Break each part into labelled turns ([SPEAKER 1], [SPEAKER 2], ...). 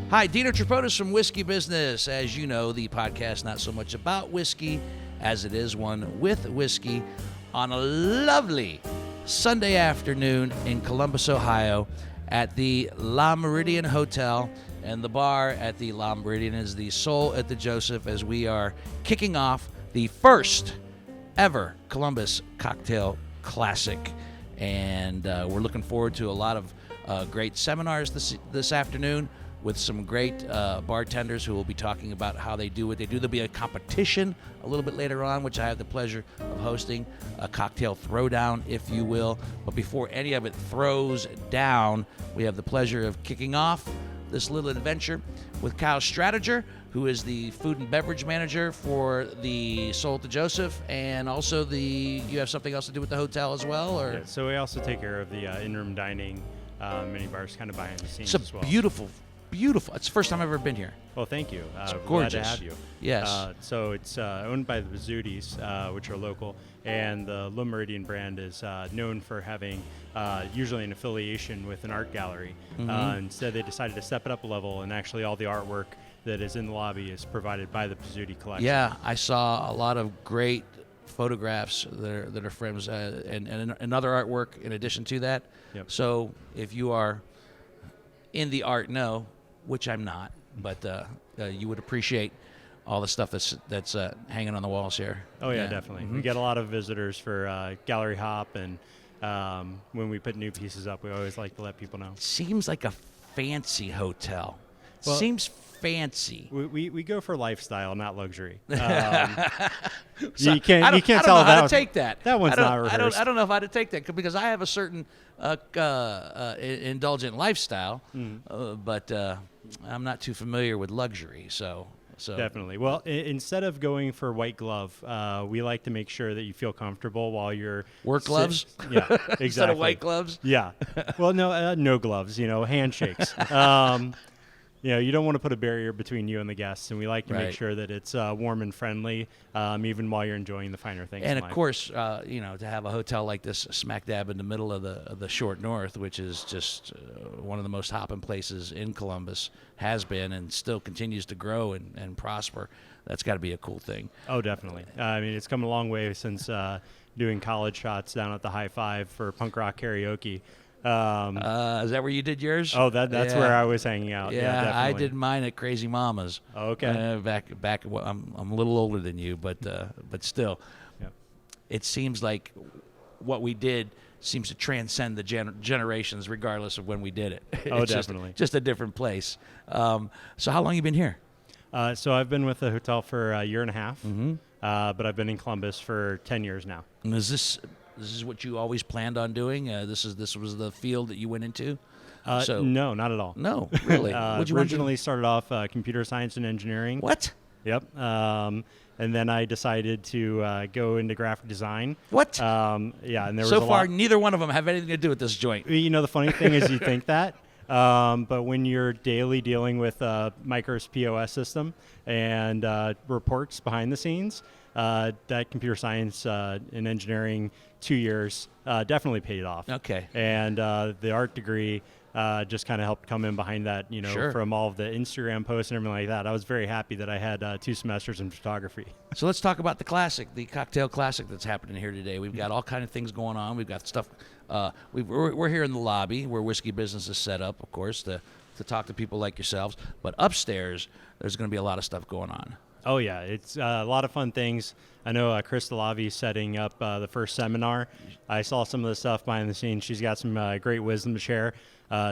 [SPEAKER 1] Hi, Dino from Whiskey Business. As you know, the podcast not so much about whiskey as it is one with whiskey on a lovely Sunday afternoon in Columbus, Ohio at the La Meridian Hotel. And the bar at the La Meridian is the Soul at the Joseph, as we are kicking off the first ever Columbus Cocktail Classic. And we're looking forward to a lot of great seminars this afternoon with some great bartenders who will be talking about how they do what they do. There'll be a competition a little bit later on, which I have the pleasure of hosting, a cocktail throwdown, if you will. But before any of it throws down, we have the pleasure of kicking off this little adventure with Kyle Stratiger, who is the food and beverage manager for the Soul at the Joseph, and also you have something else to do with the hotel as well? Or?
[SPEAKER 2] Yeah, so we also take care of the in-room dining, mini bars, kind of behind the scenes as well.
[SPEAKER 1] It's beautiful. It's the first time I've ever been here.
[SPEAKER 2] Well, thank you.
[SPEAKER 1] It's gorgeous.
[SPEAKER 2] Glad to have you.
[SPEAKER 1] Yes.
[SPEAKER 2] So it's owned by the Bazzutis, which are local, and the Le Meridian brand is known for having usually an affiliation with an art gallery.
[SPEAKER 1] Mm-hmm.
[SPEAKER 2] Instead, they decided to step it up a level, and actually all the artwork that is in the lobby is provided by the Bazzuti collection.
[SPEAKER 1] Yeah, I saw a lot of great photographs that are frames and other artwork in addition to that.
[SPEAKER 2] Yep.
[SPEAKER 1] So if you are in the art know, which I'm not, but you would appreciate all the stuff that's hanging on the walls here.
[SPEAKER 2] Oh, yeah, definitely.
[SPEAKER 1] Mm-hmm.
[SPEAKER 2] We get a lot of visitors for gallery hop, and when we put new pieces up, we always like to let people know.
[SPEAKER 1] Seems like a fancy hotel.
[SPEAKER 2] Well,
[SPEAKER 1] Seems fancy.
[SPEAKER 2] We go for lifestyle, not luxury.
[SPEAKER 1] So
[SPEAKER 2] you can't
[SPEAKER 1] I don't
[SPEAKER 2] tell
[SPEAKER 1] know how
[SPEAKER 2] that
[SPEAKER 1] to take that.
[SPEAKER 2] That one's not rehearsed.
[SPEAKER 1] I don't know how to take that because I have a certain indulgent lifestyle, but I'm not too familiar with luxury. So
[SPEAKER 2] Definitely. Well, instead of going for white glove, we like to make sure that you feel comfortable while you're
[SPEAKER 1] work gloves.
[SPEAKER 2] Yeah, exactly.
[SPEAKER 1] Instead of white gloves.
[SPEAKER 2] Yeah. Well, no gloves. Handshakes. You don't want to put a barrier between you and the guests, and we like to make sure that it's warm and friendly, even while you're enjoying the finer things.
[SPEAKER 1] And of course, to have a hotel like this smack dab in the middle of the short north, which is just one of the most hopping places in Columbus, has been and still continues to grow and prosper. That's got to be a cool thing.
[SPEAKER 2] Oh, definitely. I mean, it's come a long way since doing college shots down at the High Five for punk rock karaoke.
[SPEAKER 1] Is that where you did yours?
[SPEAKER 2] Oh, that's where I was hanging out.
[SPEAKER 1] Yeah, I did mine at Crazy Mama's.
[SPEAKER 2] Oh, okay.
[SPEAKER 1] Back. I'm a little older than you, but still,
[SPEAKER 2] yep.
[SPEAKER 1] It seems like what we did seems to transcend the generations, regardless of when we did it.
[SPEAKER 2] Oh,
[SPEAKER 1] It's
[SPEAKER 2] definitely.
[SPEAKER 1] Just a different place. So how long you been here?
[SPEAKER 2] So I've been with the hotel for a year and a half,
[SPEAKER 1] Mm-hmm.
[SPEAKER 2] but I've been in Columbus for 10 years now.
[SPEAKER 1] And is this what you always planned on doing? This was the field that you went into?
[SPEAKER 2] No, not at all.
[SPEAKER 1] No, really. What'd you want to do?
[SPEAKER 2] Originally started off computer science and engineering.
[SPEAKER 1] What?
[SPEAKER 2] Yep. And then I decided to go into graphic design.
[SPEAKER 1] What?
[SPEAKER 2] And there was
[SPEAKER 1] So
[SPEAKER 2] a
[SPEAKER 1] far,
[SPEAKER 2] lot.
[SPEAKER 1] neither one of them have anything to do with this joint.
[SPEAKER 2] The funny thing is you think that, but when you're daily dealing with Micro's POS system and reports behind the scenes, that computer science and engineering 2 years definitely paid off.
[SPEAKER 1] Okay.
[SPEAKER 2] And the art degree just kind of helped come in behind that,
[SPEAKER 1] Sure.
[SPEAKER 2] from all of the Instagram posts and everything like that. I was very happy that I had 2 semesters in photography.
[SPEAKER 1] So let's talk about the cocktail classic that's happening here today. We've got all kind of things going on. We've got stuff. We're here in the lobby where Whiskey Business is set up, of course, to talk to people like yourselves. But upstairs, there's going to be a lot of stuff going on.
[SPEAKER 2] Oh, yeah. It's a lot of fun things. I know Chris DeLavi setting up the first seminar. I saw some of the stuff behind the scenes. She's got some great wisdom to share.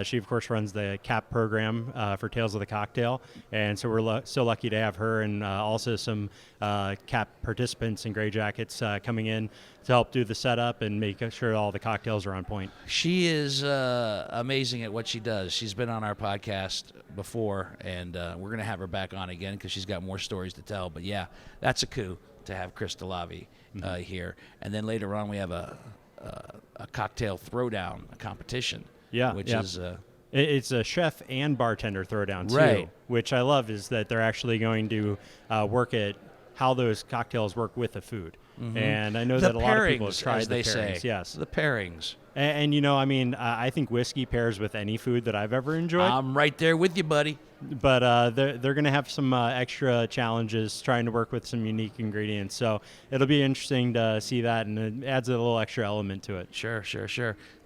[SPEAKER 2] She, of course, runs the CAP program for Tales of the Cocktail. And so we're so lucky to have her and also some CAP participants in Gray Jackets coming in to help do the setup and make sure all the cocktails are on point.
[SPEAKER 1] She is amazing at what she does. She's been on our podcast before, and we're going to have her back on again because she's got more stories to tell. But, yeah, that's a coup to have Chris DeLavi here. And then later on we have a cocktail throwdown, a competition.
[SPEAKER 2] Yeah,
[SPEAKER 1] which is
[SPEAKER 2] it's a chef and bartender throwdown too,
[SPEAKER 1] right.
[SPEAKER 2] Which I love is that they're actually going to work at how those cocktails work with the food. Mm-hmm. And I know that a lot of people have tried the pairings. Yes,
[SPEAKER 1] the pairings.
[SPEAKER 2] And I think whiskey pairs with any food that I've ever enjoyed.
[SPEAKER 1] I'm right there with you, buddy.
[SPEAKER 2] but they're going to have some extra challenges trying to work with some unique ingredients. So it'll be interesting to see that, and it adds a little extra element to it.
[SPEAKER 1] Sure.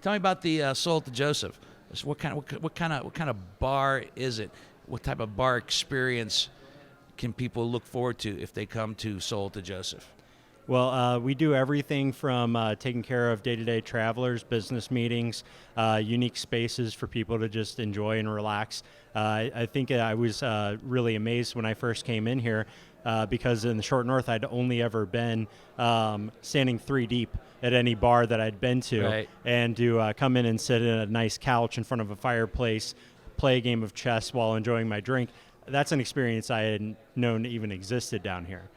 [SPEAKER 1] Tell me about the Soul to Joseph. What kind of bar is it? What type of bar experience can people look forward to if they come to Soul to Joseph?
[SPEAKER 2] Well, we do everything from taking care of day-to-day travelers, business meetings, unique spaces for people to just enjoy and relax. I think I was really amazed when I first came in here because in the short north I'd only ever been standing 3 deep at any bar that I'd been to.
[SPEAKER 1] Right.
[SPEAKER 2] And to come in and sit in a nice couch in front of a fireplace, play a game of chess while enjoying my drink, that's an experience I hadn't known even existed down here.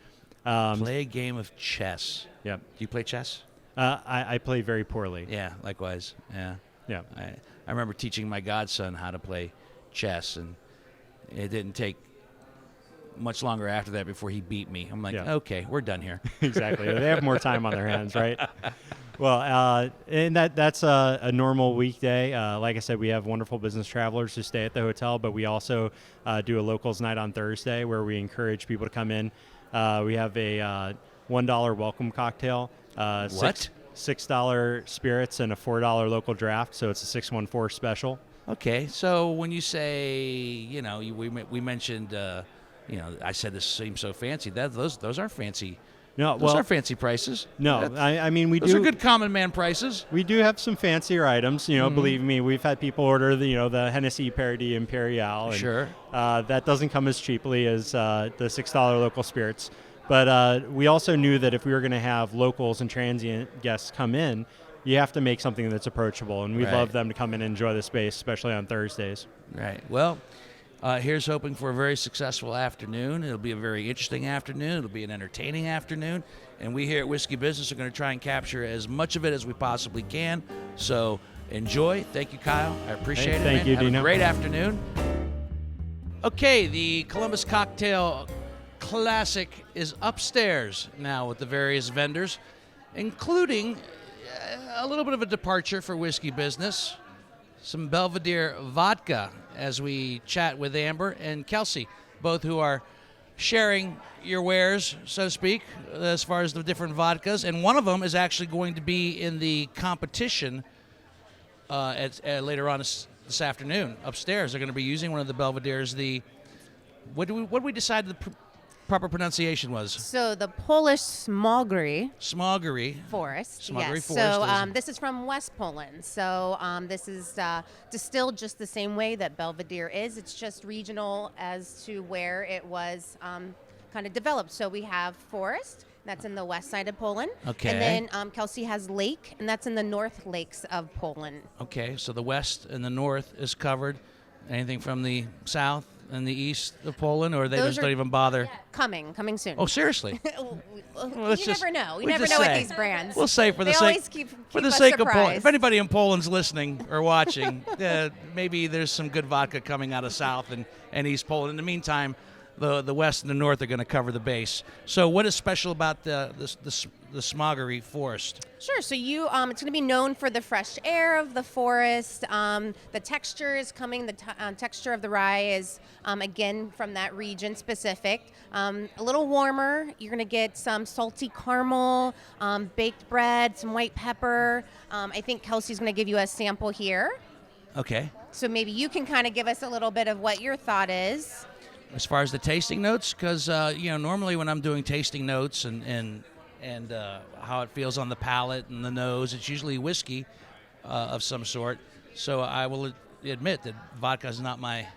[SPEAKER 1] Play a game of chess.
[SPEAKER 2] Yep.
[SPEAKER 1] Do you play chess?
[SPEAKER 2] I play very poorly.
[SPEAKER 1] Yeah, likewise. Yeah.
[SPEAKER 2] Yeah.
[SPEAKER 1] I remember teaching my godson how to play chess, and it didn't take much longer after that before he beat me. I'm like, okay, we're done here.
[SPEAKER 2] Exactly. They have more time on their hands, right? Well, and that's a normal weekday. Like I said, we have wonderful business travelers who stay at the hotel, but we also do a locals night on Thursday where we encourage people to come in. We have a $1 welcome cocktail, $6 spirits, and a $4 local draft. So it's a 614 special.
[SPEAKER 1] Okay, so when you say, we mentioned, I said this seems so fancy. Those are fancy.
[SPEAKER 2] No,
[SPEAKER 1] those are fancy prices.
[SPEAKER 2] No, I mean
[SPEAKER 1] those are good common man prices.
[SPEAKER 2] We do have some fancier items. Believe me, we've had people order the Hennessy Parody Imperial. And,
[SPEAKER 1] sure.
[SPEAKER 2] That doesn't come as cheaply as the $6 local spirits. But we also knew that if we were going to have locals and transient guests come in, you have to make something that's approachable, and we'd love them to come in and enjoy the space, especially on Thursdays.
[SPEAKER 1] Right. Well, here's hoping for a very successful afternoon. It'll be a very interesting afternoon. It'll be an entertaining afternoon. And we here at Whiskey Business are going to try and capture as much of it as we possibly can. So enjoy. Thank you, Kyle. I appreciate it.
[SPEAKER 2] Thank you,
[SPEAKER 1] Have
[SPEAKER 2] Dino.
[SPEAKER 1] a great afternoon. Okay, the Columbus Cocktail Classic is upstairs now with the various vendors, including a little bit of a departure for Whiskey Business. Some Belvedere Vodka as we chat with Amber and Kelsey, both who are sharing your wares, so to speak, as far as the different vodkas. And one of them is actually going to be in the competition later on this afternoon upstairs. They're going to be using one of the Belvederes. What do we decide the proper pronunciation was?
[SPEAKER 3] So the Polish Smogry Forest.
[SPEAKER 1] Smogry
[SPEAKER 3] Yes.
[SPEAKER 1] Forest.
[SPEAKER 3] So this is from West Poland. So this is distilled just the same way that Belvedere is. It's just regional as to where it was kind of developed. So we have Forest. That's in the west side of Poland.
[SPEAKER 1] Okay.
[SPEAKER 3] And then Kelsey has Lake, and that's in the north lakes of Poland.
[SPEAKER 1] Okay, so the west and the north is covered. Anything from the south and the east of Poland, or they
[SPEAKER 3] Those
[SPEAKER 1] just
[SPEAKER 3] are-
[SPEAKER 1] don't even bother?
[SPEAKER 3] Coming soon.
[SPEAKER 1] Oh, seriously? let's
[SPEAKER 3] You
[SPEAKER 1] just-
[SPEAKER 3] never know. You
[SPEAKER 1] we
[SPEAKER 3] never
[SPEAKER 1] just
[SPEAKER 3] know with
[SPEAKER 1] say.
[SPEAKER 3] these brands.
[SPEAKER 1] We'll say for the
[SPEAKER 3] They
[SPEAKER 1] sake
[SPEAKER 3] always keep
[SPEAKER 1] for the
[SPEAKER 3] us
[SPEAKER 1] sake of Poland.
[SPEAKER 3] surprised.
[SPEAKER 1] If anybody in Poland's listening or watching, maybe there's some good vodka coming out of South and East Poland. In the meantime, the West and the North are going to cover the base. So, what is special about the Smogry Forest?
[SPEAKER 3] Sure. So it's going to be known for the fresh air of the forest. The texture is coming. The texture of the rye is again from that region specific. A little warmer. You're going to get some salty caramel, baked bread, some white pepper. I think Kelsey's going to give you a sample here.
[SPEAKER 1] Okay.
[SPEAKER 3] So maybe you can kind of give us a little bit of what your thought is.
[SPEAKER 1] As far as the tasting notes, because normally when I'm doing tasting notes and how it feels on the palate and the nose, it's usually whiskey of some sort. So I will admit that vodka is not my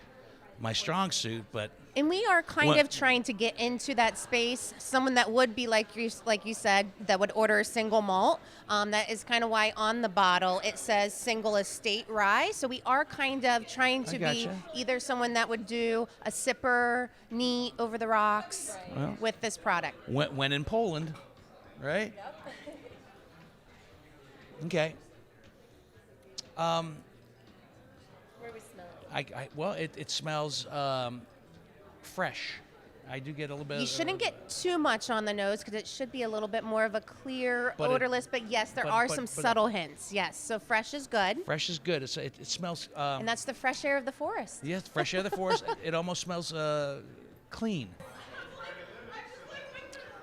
[SPEAKER 1] strong suit, but
[SPEAKER 3] And we are kind of trying to get into that space. Someone that would be like you said, that would order a single malt. That is kind of why on the bottle it says single estate rye. So we are kind of trying to be either someone that would do a sipper, neat, over the rocks with this product.
[SPEAKER 1] when in Poland, right? Okay.
[SPEAKER 3] Where we smell it.
[SPEAKER 1] It smells fresh. I do get a little bit.
[SPEAKER 3] You shouldn't get too much on the nose because it should be a little bit more of a clear,
[SPEAKER 1] But
[SPEAKER 3] odorless. But yes, there are some subtle hints. Yes, so fresh is good.
[SPEAKER 1] Fresh is good. It smells.
[SPEAKER 3] And that's the fresh air of the forest.
[SPEAKER 1] Yes, fresh air of the forest. It almost smells clean.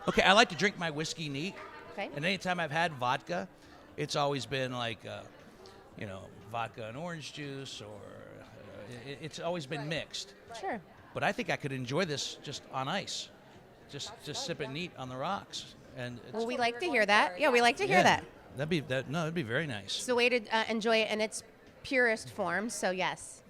[SPEAKER 1] Okay, I like to drink my whiskey neat.
[SPEAKER 3] Okay.
[SPEAKER 1] And anytime I've had vodka, it's always been like, vodka and orange juice, or it's always been mixed.
[SPEAKER 3] Sure.
[SPEAKER 1] But I think I could enjoy this just on ice, just sip it neat on the rocks. And
[SPEAKER 3] Well, we like to hear that. Yeah, we like to hear that.
[SPEAKER 1] That'd be very nice.
[SPEAKER 3] It's the way to enjoy it in its purest form. So yes.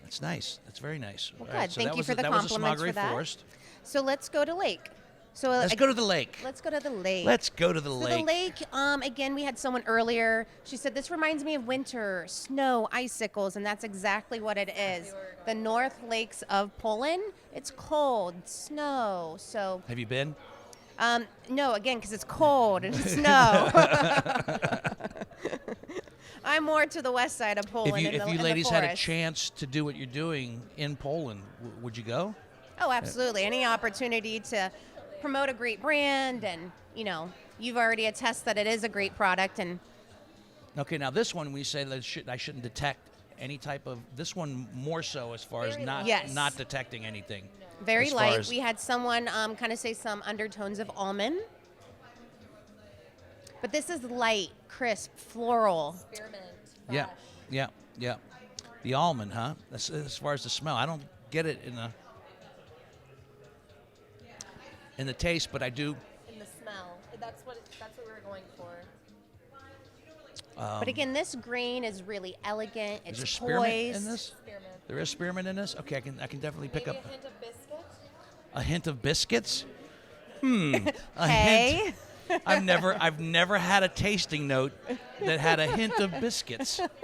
[SPEAKER 1] That's nice. That's very nice.
[SPEAKER 3] Well,
[SPEAKER 1] All
[SPEAKER 3] good.
[SPEAKER 1] right, so
[SPEAKER 3] Thank
[SPEAKER 1] that
[SPEAKER 3] you
[SPEAKER 1] was
[SPEAKER 3] for the
[SPEAKER 1] that was a
[SPEAKER 3] compliments for
[SPEAKER 1] Smoggery
[SPEAKER 3] that.
[SPEAKER 1] Forest.
[SPEAKER 3] So let's go to lake. So
[SPEAKER 1] Let's go to the lake.
[SPEAKER 3] Let's go to the lake.
[SPEAKER 1] Let's go to the
[SPEAKER 3] So
[SPEAKER 1] lake.
[SPEAKER 3] the lake, again, we had someone earlier. She said, this reminds me of winter, snow, icicles, and that's exactly what it is. The North Lakes of Poland, it's cold, snow, so...
[SPEAKER 1] Have you been?
[SPEAKER 3] No, again, because it's cold and snow. I'm more to the west side of Poland.
[SPEAKER 1] If you ladies had a chance to do what you're doing in Poland, would you go?
[SPEAKER 3] Oh, absolutely. Any opportunity to promote a great brand, and you've already attested that it is a great product. And
[SPEAKER 1] Okay, now this one we say that I shouldn't detect any type of, this one more so as far as not
[SPEAKER 3] Yes.
[SPEAKER 1] not detecting anything.
[SPEAKER 3] very
[SPEAKER 1] as far
[SPEAKER 3] light.
[SPEAKER 1] as-
[SPEAKER 3] We had someone kind of say some undertones of almond, but this is light, crisp, floral.
[SPEAKER 4] Spearmint.
[SPEAKER 1] Yeah, yeah. The almond, huh? That's, as far as the smell, I don't get it in the taste, but I do.
[SPEAKER 4] In the smell. That's what we were going for.
[SPEAKER 3] But again, this grain is really elegant.
[SPEAKER 1] Is
[SPEAKER 3] It's
[SPEAKER 1] there spearmint
[SPEAKER 3] poised.
[SPEAKER 1] in this?
[SPEAKER 4] Spearmint.
[SPEAKER 1] There is spearmint in this. Okay, I can definitely pick
[SPEAKER 4] Maybe
[SPEAKER 1] up
[SPEAKER 4] a hint of biscuit.
[SPEAKER 1] a hint of biscuits. A
[SPEAKER 3] Hey.
[SPEAKER 1] hint. I've never had a tasting note that had a hint of biscuits.
[SPEAKER 3] But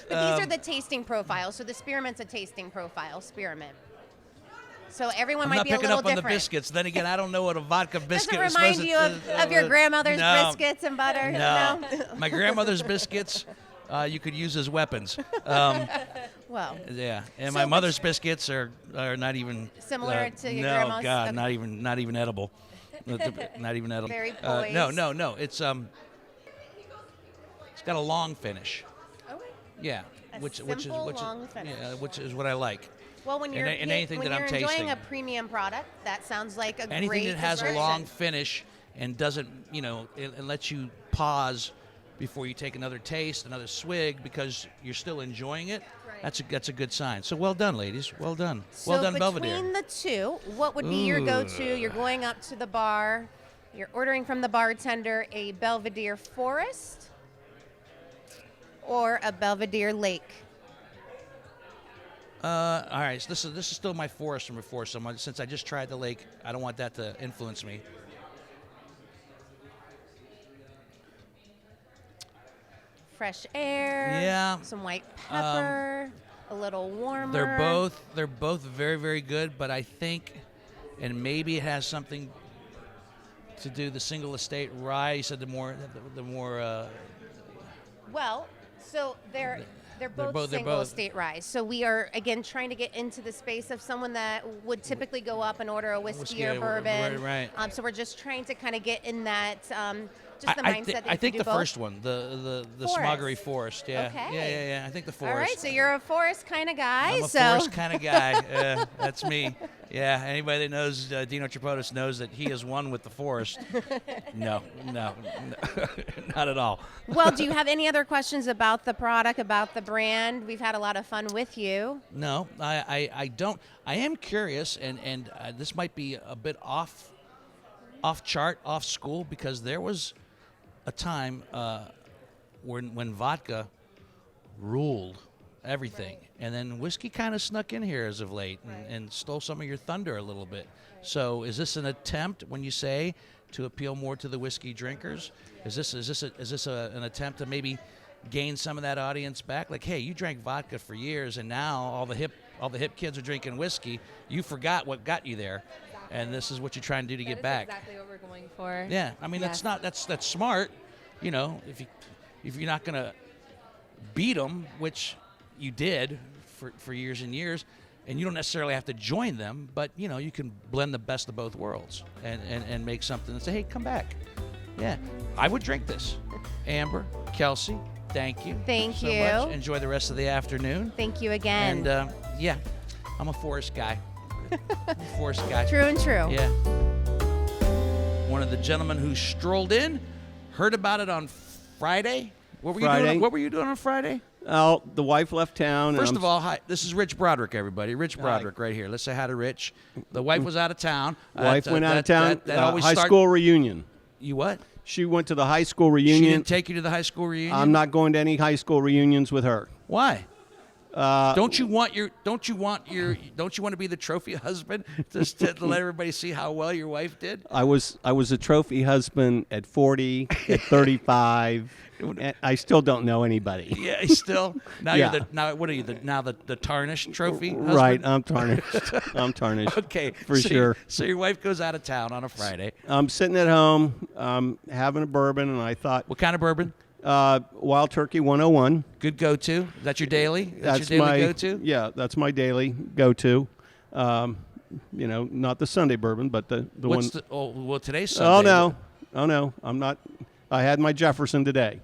[SPEAKER 3] these are the tasting profiles. So the spearmint's a tasting profile, spearmint. So everyone
[SPEAKER 1] I'm
[SPEAKER 3] might
[SPEAKER 1] not
[SPEAKER 3] be a
[SPEAKER 1] picking
[SPEAKER 3] little
[SPEAKER 1] up on
[SPEAKER 3] different.
[SPEAKER 1] the biscuits. Then again, I don't know what a vodka biscuit
[SPEAKER 3] Does
[SPEAKER 1] is
[SPEAKER 3] it remind
[SPEAKER 1] supposed
[SPEAKER 3] you of your grandmother's
[SPEAKER 1] no,
[SPEAKER 3] biscuits and butter?
[SPEAKER 1] No. My grandmother's biscuits you could use as weapons.
[SPEAKER 3] Well,
[SPEAKER 1] Yeah, and
[SPEAKER 3] So
[SPEAKER 1] my
[SPEAKER 3] which-
[SPEAKER 1] mother's biscuits are not even
[SPEAKER 3] Similar to your
[SPEAKER 1] no,
[SPEAKER 3] grandma's?
[SPEAKER 1] God,
[SPEAKER 3] Okay.
[SPEAKER 1] not even edible. Not even edible.
[SPEAKER 3] Very
[SPEAKER 1] No. It's got a long finish.
[SPEAKER 3] okay.
[SPEAKER 1] Yeah,
[SPEAKER 3] A
[SPEAKER 1] which
[SPEAKER 3] simple,
[SPEAKER 1] is
[SPEAKER 3] long finish.
[SPEAKER 1] yeah, which is what I like.
[SPEAKER 3] Well, when you're,
[SPEAKER 1] And anything
[SPEAKER 3] when
[SPEAKER 1] that
[SPEAKER 3] you're
[SPEAKER 1] I'm
[SPEAKER 3] enjoying
[SPEAKER 1] tasting.
[SPEAKER 3] a premium product, that sounds like a
[SPEAKER 1] Anything
[SPEAKER 3] great
[SPEAKER 1] that has a
[SPEAKER 3] description.
[SPEAKER 1] long finish and doesn't, it lets you pause before you take another taste, another swig, because you're still enjoying it.
[SPEAKER 4] Right.
[SPEAKER 1] That's a good sign. So well done, ladies. Well done.
[SPEAKER 3] So
[SPEAKER 1] Well done,
[SPEAKER 3] between
[SPEAKER 1] Belvedere.
[SPEAKER 3] the two, what would be your
[SPEAKER 1] Ooh.
[SPEAKER 3] go-to? You're going up to the bar, you're ordering from the bartender a Belvedere Forest or a Belvedere Lake.
[SPEAKER 1] All right. So this is still my forest from before. So since I just tried the lake, I don't want that to influence me.
[SPEAKER 3] Fresh air,
[SPEAKER 1] Yeah.
[SPEAKER 3] some white pepper, a little warmer.
[SPEAKER 1] They're both very, very good, but I think, and maybe it has something to do the single estate rye. You said the more
[SPEAKER 3] Well, so they're both
[SPEAKER 1] they're
[SPEAKER 3] single
[SPEAKER 1] both-
[SPEAKER 3] estate rye. So we are again trying to get into the space of someone that would typically go up and order a whiskey or
[SPEAKER 1] Whiskey,
[SPEAKER 3] bourbon.
[SPEAKER 1] right.
[SPEAKER 3] So we're just trying to kind of get in that just the
[SPEAKER 1] I
[SPEAKER 3] mindset
[SPEAKER 1] thi-
[SPEAKER 3] that
[SPEAKER 1] I
[SPEAKER 3] you
[SPEAKER 1] think
[SPEAKER 3] can
[SPEAKER 1] the
[SPEAKER 3] do both.
[SPEAKER 1] first one, the
[SPEAKER 3] Forest.
[SPEAKER 1] Smoggery Forest. Yeah.
[SPEAKER 3] Okay.
[SPEAKER 1] Yeah. I think the forest.
[SPEAKER 3] All right, so you're a forest kind of guy.
[SPEAKER 1] I'm a
[SPEAKER 3] so
[SPEAKER 1] forest kind of guy. That's me. Yeah. Anybody that knows Dino Tripodis knows that he is one with the forest. No, not at all.
[SPEAKER 3] well, do you have any other questions about the product, about the brand? We've had a lot of fun with you.
[SPEAKER 1] No, I don't. I am curious, and this might be a bit off chart, off school, because there was a time when vodka ruled everything, and then whiskey kind of snuck in here as of late and stole some of your thunder a little bit. So, is this an attempt, when you say, to appeal more to the whiskey drinkers? Is this an attempt to maybe gain some of that audience back? Like, hey, you drank vodka for years, and now all the hip kids are drinking whiskey. You forgot what got you there, and this is what you're trying to do to get back.
[SPEAKER 4] Exactly what we're going for.
[SPEAKER 1] Yeah, I mean
[SPEAKER 3] Yes.
[SPEAKER 1] that's smart. If you're not gonna beat them, which you did for years and years, and you don't necessarily have to join them, but you can blend the best of both worlds and make something and say, hey, come back. Yeah, I would drink this. Amber, Kelsey, thank you.
[SPEAKER 3] Thank
[SPEAKER 1] so
[SPEAKER 3] you.
[SPEAKER 1] much. Enjoy the rest of the afternoon.
[SPEAKER 3] Thank you again.
[SPEAKER 1] And yeah, I'm a forest guy. Forest guy.
[SPEAKER 3] True and true.
[SPEAKER 1] Yeah. One of the gentlemen who strolled in heard about it on Friday. What were you doing? What were you doing on Friday?
[SPEAKER 5] Oh, the wife left town.
[SPEAKER 1] First of all, hi. This is Rich Broderick, everybody. Rich Broderick, right here. Let's say hi to Rich. The wife was out of town.
[SPEAKER 5] Wife went out of town.
[SPEAKER 1] That always
[SPEAKER 5] high school reunion.
[SPEAKER 1] You what?
[SPEAKER 5] She went to the high school reunion.
[SPEAKER 1] She didn't take you to the high school reunion?
[SPEAKER 5] I'm not going to any high school reunions with her.
[SPEAKER 1] Why? Don't you want to be the trophy husband to let everybody see how well your wife did?
[SPEAKER 5] I was a trophy husband at 40, at 35. And I still don't know anybody.
[SPEAKER 1] Yeah, still. Now
[SPEAKER 5] Yeah.
[SPEAKER 1] what are you? The tarnished trophy husband?
[SPEAKER 5] Right, I'm tarnished. I'm tarnished.
[SPEAKER 1] Okay,
[SPEAKER 5] for sure.
[SPEAKER 1] So your wife goes out of town on a Friday.
[SPEAKER 5] I'm sitting at home, having a bourbon, and I thought,
[SPEAKER 1] What kind of bourbon?
[SPEAKER 5] Wild Turkey 101.
[SPEAKER 1] Good go-to. Is that your daily? That's your daily
[SPEAKER 5] my
[SPEAKER 1] go-to?
[SPEAKER 5] Yeah, that's my daily go-to. Not the Sunday bourbon, but the
[SPEAKER 1] What's
[SPEAKER 5] one.
[SPEAKER 1] well, today's Sunday.
[SPEAKER 5] Oh no, I'm not. I had my Jefferson today.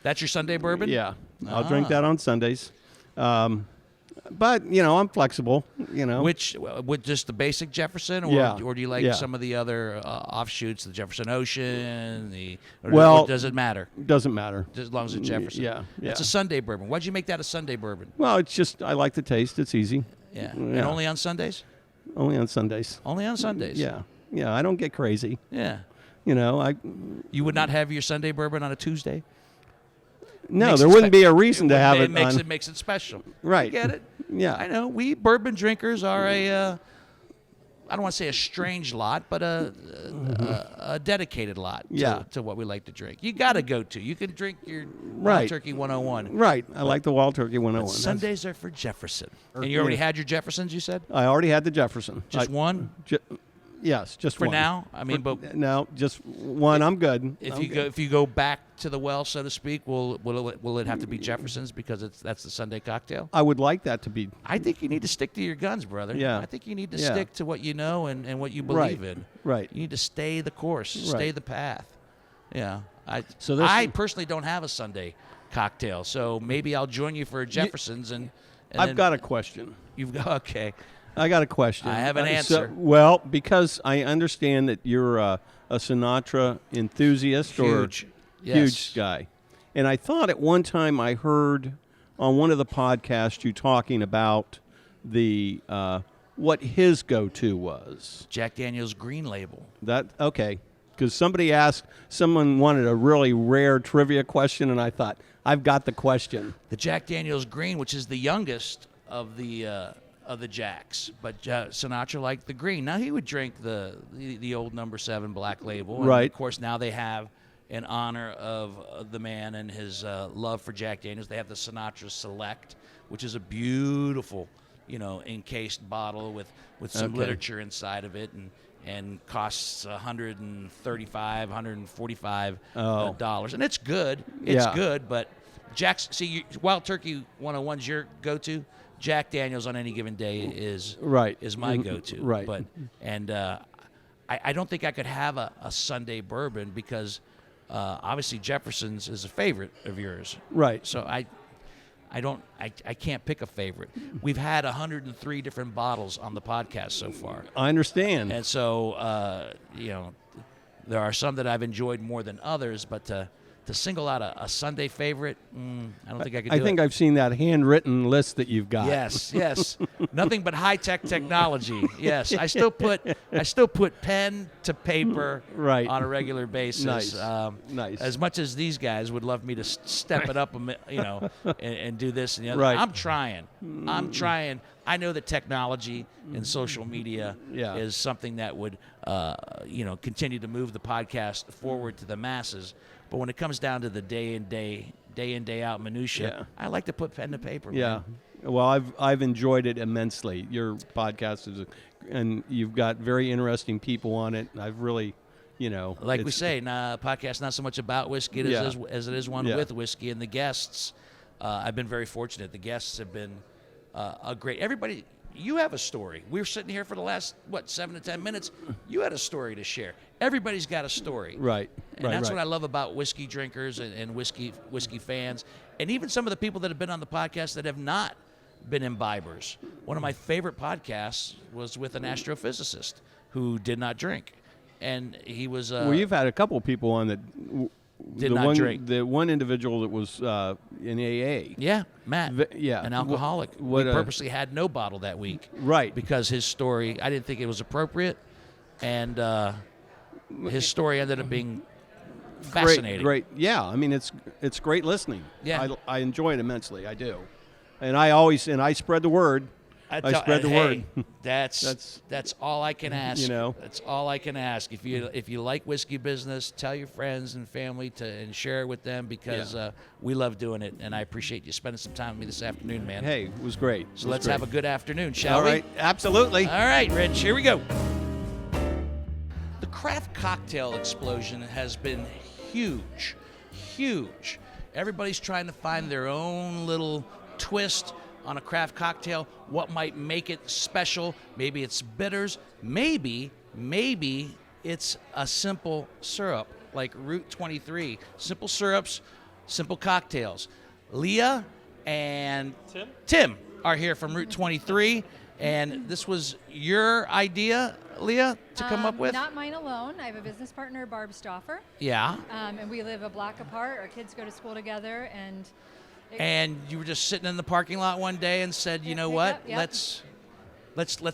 [SPEAKER 1] That's your Sunday bourbon?
[SPEAKER 5] Yeah, I'll drink that on Sundays. But I'm flexible.
[SPEAKER 1] Which, with just the basic Jefferson, or,
[SPEAKER 5] Yeah.
[SPEAKER 1] or do you like
[SPEAKER 5] Yeah.
[SPEAKER 1] some of the other offshoots, the Jefferson Ocean,
[SPEAKER 5] Well-
[SPEAKER 1] or does it matter?
[SPEAKER 5] Doesn't matter.
[SPEAKER 1] Just as long as it's Jefferson.
[SPEAKER 5] Yeah.
[SPEAKER 1] It's a Sunday bourbon. Why'd you make that a Sunday bourbon?
[SPEAKER 5] Well, it's just I like the taste. It's easy.
[SPEAKER 1] Yeah. And only on Sundays?
[SPEAKER 5] Only on Sundays.
[SPEAKER 1] Only on Sundays.
[SPEAKER 5] Yeah. I don't get crazy.
[SPEAKER 1] Yeah.
[SPEAKER 5] I.
[SPEAKER 1] You would not have your Sunday bourbon on a Tuesday?
[SPEAKER 5] No,
[SPEAKER 1] Makes
[SPEAKER 5] there
[SPEAKER 1] it
[SPEAKER 5] wouldn't
[SPEAKER 1] spe-
[SPEAKER 5] be a reason to have it.
[SPEAKER 1] It makes it special.
[SPEAKER 5] Right.
[SPEAKER 1] I get it.
[SPEAKER 5] Yeah.
[SPEAKER 1] I know. We bourbon drinkers are I don't want to say a strange lot, but a dedicated lot to what we like to drink. You got to go to. You can drink your Wild Turkey 101.
[SPEAKER 5] Right. I like the Wild Turkey 101.
[SPEAKER 1] Sundays are for Jefferson. And you already had your Jeffersons, you said?
[SPEAKER 5] I already had the Jefferson.
[SPEAKER 1] Just one?
[SPEAKER 5] Yes, just
[SPEAKER 1] For
[SPEAKER 5] one.
[SPEAKER 1] now? I mean, but
[SPEAKER 5] no, just one. I'm good.
[SPEAKER 1] If you go back to the well, so to speak, will it have to be Jefferson's because that's the Sunday cocktail?
[SPEAKER 5] I would like that to be.
[SPEAKER 1] I think you need to stick to your guns, brother.
[SPEAKER 5] Yeah.
[SPEAKER 1] I think you need to
[SPEAKER 5] Yeah.
[SPEAKER 1] stick to what you know and what you believe in.
[SPEAKER 5] Right.
[SPEAKER 1] You need to stay the course, stay the path. Yeah. I personally don't have a Sunday cocktail, so maybe I'll join you for a Jefferson's and
[SPEAKER 5] I've got a question.
[SPEAKER 1] You've got okay.
[SPEAKER 5] I got a question.
[SPEAKER 1] I have an answer.
[SPEAKER 5] Because I understand that you're a Sinatra enthusiast
[SPEAKER 1] Huge.
[SPEAKER 5] or huge guy. And I thought at one time I heard on one of the podcasts you talking about the what his go-to was.
[SPEAKER 1] Jack Daniel's Green Label.
[SPEAKER 5] Okay. Because someone wanted a really rare trivia question, and I thought, I've got the question.
[SPEAKER 1] The Jack Daniel's Green, which is the youngest of the Jacks, but Sinatra liked the green. Now he would drink the old number 7 Black Label, and
[SPEAKER 5] right?
[SPEAKER 1] Of course, now they have, in honor of the man and his love for Jack Daniels, they have the Sinatra Select, which is a beautiful, encased bottle with some literature inside of it, and costs $135, $145 dollars, and it's good. It's good, but Wild Turkey 101's your go-to. Jack Daniels on any given day is my go-to.
[SPEAKER 5] Right.
[SPEAKER 1] But I don't think I could have a Sunday bourbon because obviously Jefferson's is a favorite of yours.
[SPEAKER 5] Right.
[SPEAKER 1] So I can't pick a favorite. We've had 103 different bottles on the podcast so far.
[SPEAKER 5] I understand.
[SPEAKER 1] And so there are some that I've enjoyed more than others, but to single out a Sunday favorite, I don't think I could do it.
[SPEAKER 5] I think I've seen that handwritten list that you've got.
[SPEAKER 1] Yes. Nothing but high-tech technology. Yes. I still put pen to paper on a regular basis.
[SPEAKER 5] Nice.
[SPEAKER 1] As much as these guys would love me to step it up, and do this and the other.
[SPEAKER 5] Right.
[SPEAKER 1] I'm trying. I know that technology and social media is something that would, continue to move the podcast forward to the masses. But when it comes down to the day in day out minutia, I like to put pen to paper.
[SPEAKER 5] Yeah.
[SPEAKER 1] Man.
[SPEAKER 5] Well, I've enjoyed it immensely. Your podcast and you've got very interesting people on it. I've really,
[SPEAKER 1] like we say, podcast not so much about whiskey as it is one with whiskey, and the guests. I've been very fortunate. The guests have been a great. Everybody you have a story. We were sitting here for the last 7 to 10 minutes. You had a story to share. Everybody's got a story.
[SPEAKER 5] Right.
[SPEAKER 1] And that's what I love about whiskey drinkers and whiskey fans, and even some of the people that have been on the podcast that have not been imbibers. One of my favorite podcasts was with an astrophysicist who did not drink, and he was.
[SPEAKER 5] Well, you've had a couple of people on that
[SPEAKER 1] did not drink.
[SPEAKER 5] The one individual that was in AA.
[SPEAKER 1] Yeah, Matt. An alcoholic. We purposely had no bottle that week.
[SPEAKER 5] Right.
[SPEAKER 1] Because his story, I didn't think it was appropriate, and his story ended up being fascinating.
[SPEAKER 5] Great. Yeah, I mean, it's great listening.
[SPEAKER 1] Yeah.
[SPEAKER 5] I enjoy it immensely. I do. And I spread the word. I spread the word.
[SPEAKER 1] That's all I can ask.
[SPEAKER 5] You know,
[SPEAKER 1] that's all I can ask. If you like whiskey business, tell your friends and family and share it with them, because we love doing it, and I appreciate you spending some time with me this afternoon, man.
[SPEAKER 5] Hey, it was great.
[SPEAKER 1] So let's have a good afternoon, shall we?
[SPEAKER 5] All right, absolutely.
[SPEAKER 1] All right, Rich, here we go. The craft cocktail explosion has been huge, huge. Everybody's trying to find their own little twist on a craft cocktail, what might make it special. Maybe it's bitters. Maybe it's a simple syrup like Route 23. Simple syrups, simple cocktails. Leah and Tim are here from Route 23, and this was your idea, Leah, to come up with?
[SPEAKER 6] Not mine alone. I have a business partner, Barb Stauffer.
[SPEAKER 1] Yeah.
[SPEAKER 6] And we live a block apart. Our kids go to school together, and
[SPEAKER 1] you were just sitting in the parking lot one day and said, you know what, let's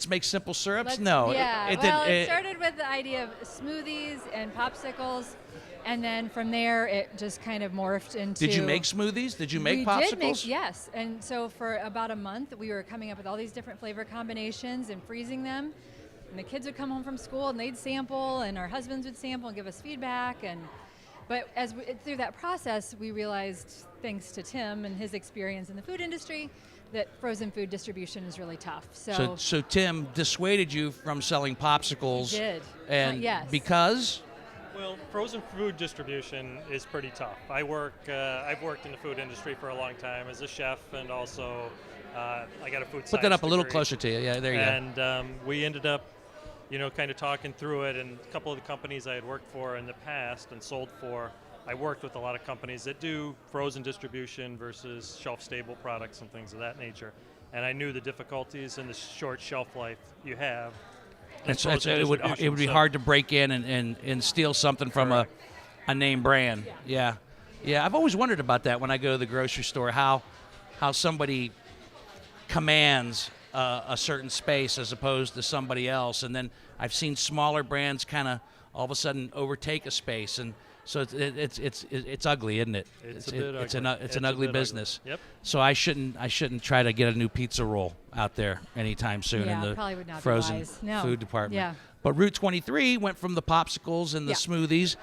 [SPEAKER 1] make simple syrups.
[SPEAKER 6] It started with the idea of smoothies and popsicles, and then from there it just kind of morphed into.
[SPEAKER 1] Did you make smoothies? Did you make popsicles?
[SPEAKER 6] We did make, yes. And so for about a month we were coming up with all these different flavor combinations and freezing them, and the kids would come home from school and they'd sample, and our husbands would sample and give us feedback. But through that process, we realized, thanks to Tim and his experience in the food industry, that frozen food distribution is really tough.
[SPEAKER 1] So Tim dissuaded you from selling popsicles.
[SPEAKER 6] He did.
[SPEAKER 1] And
[SPEAKER 6] yes.
[SPEAKER 1] Because?
[SPEAKER 2] Well, frozen food distribution is pretty tough. I've worked in the food industry for a long time as a chef, and also I got a food science
[SPEAKER 1] Put that up a little
[SPEAKER 2] degree.
[SPEAKER 1] closer to you. Yeah, there you go.
[SPEAKER 2] And we ended up kind of talking through it, and a couple of the companies I had worked for in the past and sold for, I worked with a lot of companies that do frozen distribution versus shelf-stable products and things of that nature. And I knew the difficulties and the short shelf life you have.
[SPEAKER 1] It would be hard to break in and steal something from a name brand. Yeah. I've always wondered about that when I go to the grocery store, how somebody commands a certain space as opposed to somebody else, and then I've seen smaller brands kind of all of a sudden overtake a space, and so it's ugly, isn't it?
[SPEAKER 2] It's a bit ugly.
[SPEAKER 1] It's an ugly business.
[SPEAKER 2] Ugly. Yep.
[SPEAKER 1] So I shouldn't try to get a new pizza roll out there anytime soon in the
[SPEAKER 6] probably would not
[SPEAKER 1] frozen
[SPEAKER 6] be wise. No.
[SPEAKER 1] food department.
[SPEAKER 6] Yeah.
[SPEAKER 1] But Route 23 went from the popsicles and the smoothies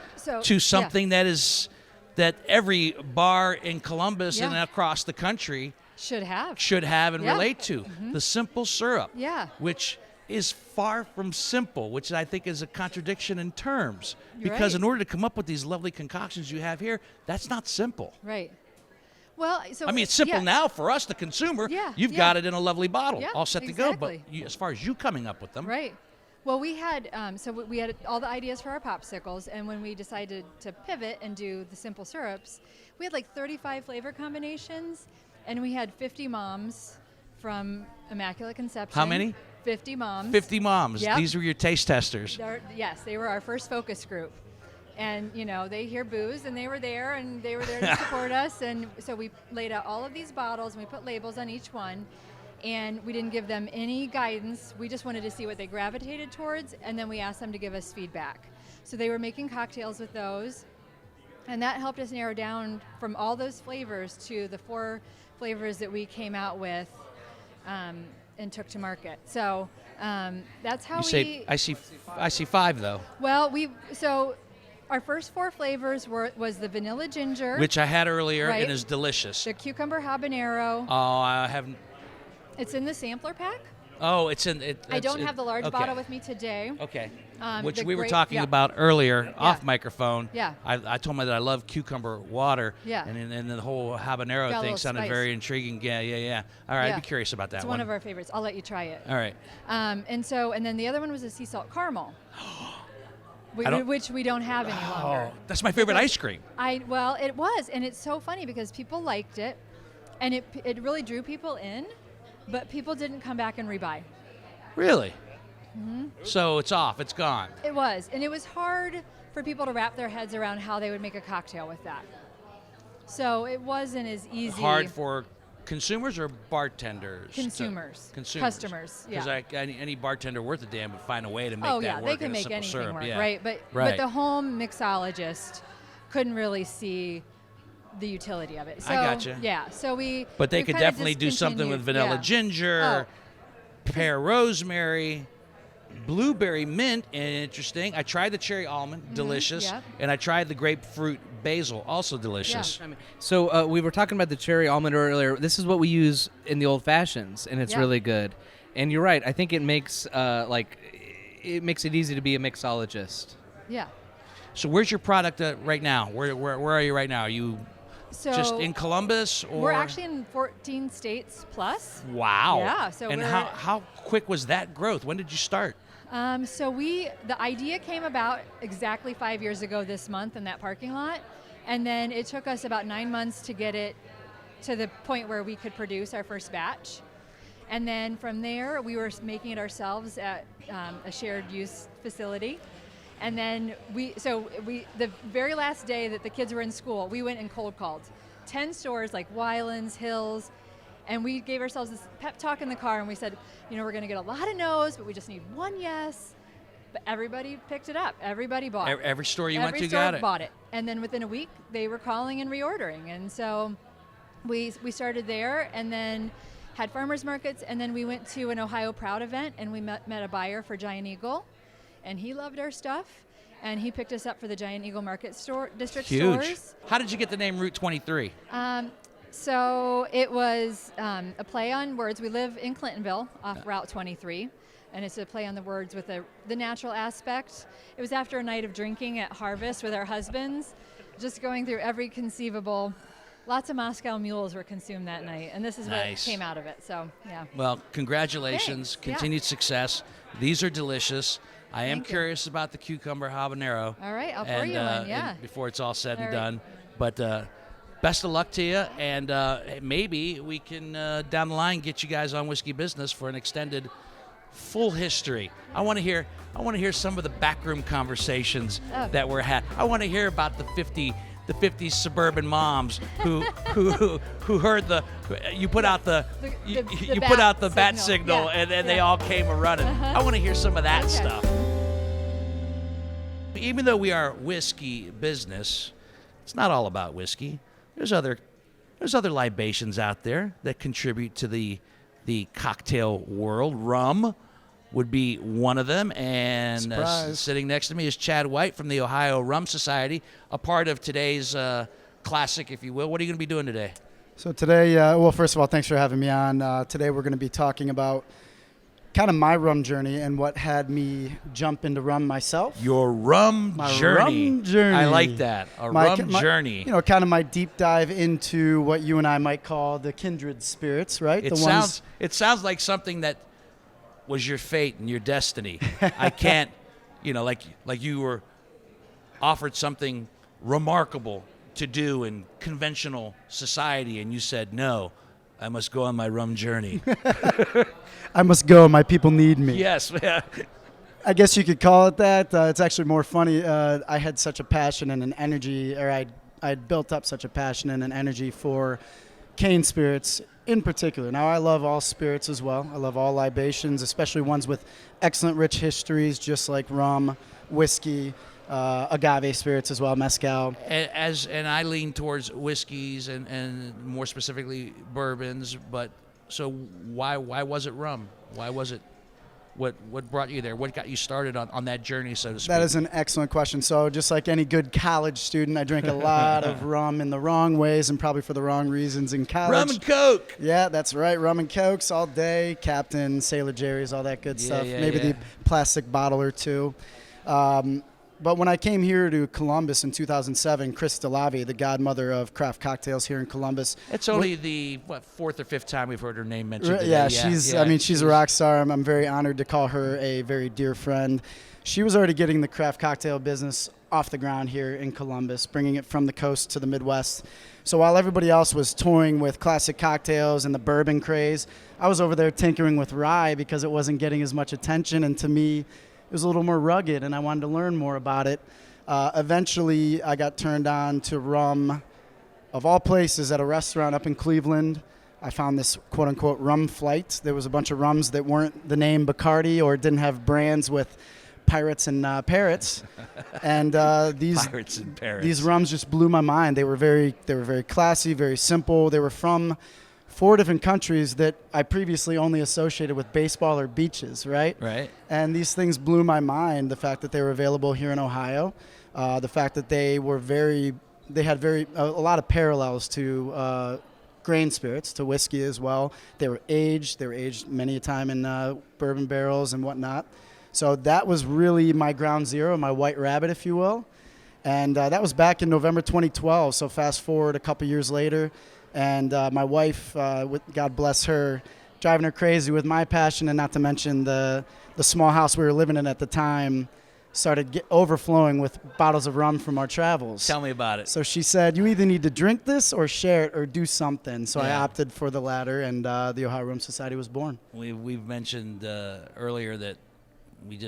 [SPEAKER 1] to something that every bar in Columbus and across the country
[SPEAKER 6] should have and
[SPEAKER 1] relate to. The simple syrup, which is far from simple, which I think is a contradiction in terms. Because in order to come up with these lovely concoctions you have here, that's not simple.
[SPEAKER 6] Right. Well, so
[SPEAKER 1] I mean, it's simple now for us, the consumer. You've got it in a lovely bottle, all set to go. But as far as you coming up with them,
[SPEAKER 6] right. Well, we had we had all the ideas for our popsicles, and when we decided to pivot and do the simple syrups, we had like 35 flavor combinations, and we had 50 moms from Immaculate Conception.
[SPEAKER 1] How many?
[SPEAKER 6] 50 moms.
[SPEAKER 1] 50 moms.
[SPEAKER 6] Yep.
[SPEAKER 1] These were your taste testers.
[SPEAKER 6] Yes, they were our first focus group. And, they hear booze, and they were there to support us. And so we laid out all of these bottles, and we put labels on each one. And we didn't give them any guidance. We just wanted to see what they gravitated towards, and then we asked them to give us feedback. So they were making cocktails with those. And that helped us narrow down from all those flavors to the 4 flavors that we came out with and took to market. So that's how
[SPEAKER 1] I see 5 though.
[SPEAKER 6] Well, our first 4 flavors was the vanilla ginger,
[SPEAKER 1] which I had earlier and is delicious.
[SPEAKER 6] The cucumber habanero.
[SPEAKER 1] Oh, I haven't.
[SPEAKER 6] It's in the sampler pack.
[SPEAKER 1] Oh, it's in.
[SPEAKER 6] I don't have the large
[SPEAKER 1] okay.
[SPEAKER 6] bottle with me today.
[SPEAKER 1] Okay.
[SPEAKER 6] Um,
[SPEAKER 1] Which
[SPEAKER 6] the
[SPEAKER 1] we were
[SPEAKER 6] grape-
[SPEAKER 1] talking
[SPEAKER 6] yeah.
[SPEAKER 1] about earlier off microphone.
[SPEAKER 6] Yeah.
[SPEAKER 1] I told me that I love cucumber water.
[SPEAKER 6] Yeah.
[SPEAKER 1] And the whole habanero
[SPEAKER 6] Got a
[SPEAKER 1] thing
[SPEAKER 6] little
[SPEAKER 1] sounded
[SPEAKER 6] spice.
[SPEAKER 1] very intriguing. Yeah. All right,
[SPEAKER 6] Yeah.
[SPEAKER 1] I'd be curious about that
[SPEAKER 6] It's
[SPEAKER 1] one.
[SPEAKER 6] one of our favorites. I'll let you try it.
[SPEAKER 1] All right.
[SPEAKER 6] And then the other one was a sea salt caramel,
[SPEAKER 1] don't-
[SPEAKER 6] which we don't have any longer.
[SPEAKER 1] Oh, that's my favorite ice cream.
[SPEAKER 6] Well, it was, and it's so funny because people liked it, and it really drew people in, but people didn't come back and rebuy.
[SPEAKER 1] Really?
[SPEAKER 6] Mm-hmm.
[SPEAKER 1] So it's off. It's gone.
[SPEAKER 6] It was, and it was hard for people to wrap their heads around how they would make a cocktail with that. So it wasn't as easy.
[SPEAKER 1] Hard for consumers or bartenders?
[SPEAKER 6] Consumers.
[SPEAKER 1] Consumers.
[SPEAKER 6] Customers, yeah.
[SPEAKER 1] Because any bartender worth a damn would find a way to make
[SPEAKER 6] Oh
[SPEAKER 1] that
[SPEAKER 6] yeah,
[SPEAKER 1] work
[SPEAKER 6] they
[SPEAKER 1] in
[SPEAKER 6] can
[SPEAKER 1] a
[SPEAKER 6] make
[SPEAKER 1] simple
[SPEAKER 6] anything
[SPEAKER 1] syrup.
[SPEAKER 6] work,
[SPEAKER 1] Yeah.
[SPEAKER 6] right? But the home mixologist couldn't really see the utility of it. So,
[SPEAKER 1] I gotcha.
[SPEAKER 6] Yeah, so
[SPEAKER 1] But they
[SPEAKER 6] we
[SPEAKER 1] could
[SPEAKER 6] kinda
[SPEAKER 1] definitely do something with
[SPEAKER 6] discontinued-
[SPEAKER 1] vanilla
[SPEAKER 6] yeah.
[SPEAKER 1] ginger,
[SPEAKER 6] Oh.
[SPEAKER 1] pear rosemary, blueberry mint, interesting. I tried the cherry almond, delicious.
[SPEAKER 6] yep.
[SPEAKER 1] And I tried the grapefruit basil, also delicious.
[SPEAKER 7] So we were talking about the cherry almond earlier. This is what we use in the old fashions, and it's
[SPEAKER 6] Yeah.
[SPEAKER 7] really good. And you're right. I think it makes it makes it easy to be a mixologist.
[SPEAKER 6] Yeah.
[SPEAKER 1] So where's your product right now? Where are you right now? Are you
[SPEAKER 6] So
[SPEAKER 1] just in Columbus? Or?
[SPEAKER 6] we're actually in 14 states plus.
[SPEAKER 1] Wow.
[SPEAKER 6] Yeah, so
[SPEAKER 1] and
[SPEAKER 6] we're-
[SPEAKER 1] how quick was that growth? When did you start?
[SPEAKER 6] So the idea came about exactly 5 years ago this month in that parking lot, and then it took us about 9 months to get it to the point where we could produce our first batch. And then from there, we were making it ourselves at a shared use facility. And then the very last day that the kids were in school, we went and cold called 10 stores like Wylands, Hills, and we gave ourselves this pep talk in the car, and we said, we're going to get a lot of no's, but we just need one yes. But everybody picked it up. Everybody bought it.
[SPEAKER 1] Every store you went to
[SPEAKER 6] Every store
[SPEAKER 1] got it.
[SPEAKER 6] bought it. And then within a week, they were calling and reordering. And so we started there, and then had farmers markets, and then we went to an Ohio Proud event, and we met a buyer for Giant Eagle, and he loved our stuff, and he picked us up for the Giant Eagle Market District
[SPEAKER 1] Huge.
[SPEAKER 6] stores.
[SPEAKER 1] How did you get the name Route 23?
[SPEAKER 6] So it was a play on words. We live in Clintonville off Route 23, and it's a play on the words with the natural aspect. It was after a night of drinking at Harvest with our husbands, just going through every conceivable. Lots of Moscow mules were consumed that night, and this is
[SPEAKER 1] Nice.
[SPEAKER 6] what came out of it. So, yeah.
[SPEAKER 1] Well, congratulations.
[SPEAKER 6] Thanks. Yeah.
[SPEAKER 1] Continued success. These are delicious. I am
[SPEAKER 6] Thank you.
[SPEAKER 1] curious about the cucumber habanero.
[SPEAKER 6] All right, I'll pour you one, yeah.
[SPEAKER 1] Before it's all said and
[SPEAKER 6] All right.
[SPEAKER 1] done. But best of luck to you, and maybe we can, down the line, get you guys on Whiskey Business for an extended full history. I want to hear some of the backroom conversations that were had. I want to hear about the 50 suburban moms who heard you put out the you put out the bat signal,
[SPEAKER 6] Yeah.
[SPEAKER 1] and they all came a running. I want to hear some of that
[SPEAKER 6] Okay.
[SPEAKER 1] stuff. Even though we are Whiskey Business, it's not all about whiskey. There's other libations out there that contribute to the cocktail world. Rum would be one of them, and
[SPEAKER 8] Surprise.
[SPEAKER 1] sitting next to me is Chad White from the Ohio Rum Society, a part of today's classic, if you will. What are you going to be doing today?
[SPEAKER 8] So today, well, first of all, thanks for having me on. Today we're going to be talking about kind of my rum journey and what had me jump into rum myself.
[SPEAKER 1] Your rum
[SPEAKER 8] My
[SPEAKER 1] journey.
[SPEAKER 8] rum journey.
[SPEAKER 1] I like that. A rum journey.
[SPEAKER 8] You know, kind of my deep dive into what you and I might call the kindred spirits, right?
[SPEAKER 1] It sounds like something that was your fate and your destiny. I can't, like you were offered something remarkable to do in conventional society, and you said, no, I must go on my rum journey.
[SPEAKER 8] I must go. My people need me.
[SPEAKER 1] Yes.
[SPEAKER 8] I guess you could call it that. It's actually more funny. I had such a passion and an energy, or I'd built up such a passion and an energy for cane spirits in particular. Now, I love all spirits as well. I love all libations, especially ones with excellent rich histories, just like rum, whiskey, agave spirits as well, mezcal.
[SPEAKER 1] And I lean towards whiskeys and more specifically bourbons, but so why was it rum? Why was it What brought you there? What got you started on that journey, so to speak?
[SPEAKER 8] That is an excellent question. So just like any good college student, I drank a lot of rum in the wrong ways and probably for the wrong reasons in college.
[SPEAKER 1] Rum and Coke.
[SPEAKER 8] Yeah, that's right. Rum and Cokes all day. Captain, Sailor Jerry's, all that good stuff.
[SPEAKER 1] Yeah,
[SPEAKER 8] Maybe
[SPEAKER 1] yeah.
[SPEAKER 8] the plastic bottle or two. But when I came here to Columbus in 2007, Chris DeLavi, the godmother of craft cocktails here in Columbus.
[SPEAKER 1] It's only the fourth or fifth time we've heard her name mentioned today.
[SPEAKER 8] Yeah, she's a rock star. I'm very honored to call her a very dear friend. She was already getting the craft cocktail business off the ground here in Columbus, bringing it from the coast to the Midwest. So while everybody else was toying with classic cocktails and the bourbon craze, I was over there tinkering with rye because it wasn't getting as much attention, and to me, it was a little more rugged, and I wanted to learn more about it. Eventually, I got turned on to rum, of all places, at a restaurant up in Cleveland. I found this quote-unquote rum flight. There was a bunch of rums that weren't the name Bacardi or didn't have brands with pirates and parrots. And
[SPEAKER 1] Pirates and parrots.
[SPEAKER 8] these rums just blew my mind. They were very classy, very simple. They were from 4 different countries that I previously only associated with baseball or beaches, right?
[SPEAKER 1] Right.
[SPEAKER 8] And these things blew my mind. The fact that they were available here in Ohio, the fact that they had a lot of parallels to grain spirits, to whiskey as well. They were aged many a time in bourbon barrels and whatnot. So that was really my ground zero, my white rabbit, if you will. And that was back in November 2012. So fast forward a couple years later. And my wife, God bless her, driving her crazy with my passion, and not to mention the small house we were living in at the time, started overflowing with bottles of rum from our travels.
[SPEAKER 1] Tell me about it.
[SPEAKER 8] So she said, you either need to drink this or share it or do something. So I
[SPEAKER 1] Yeah.
[SPEAKER 8] opted for the latter, and the Ohio Rum Society was born.
[SPEAKER 1] We've mentioned earlier that we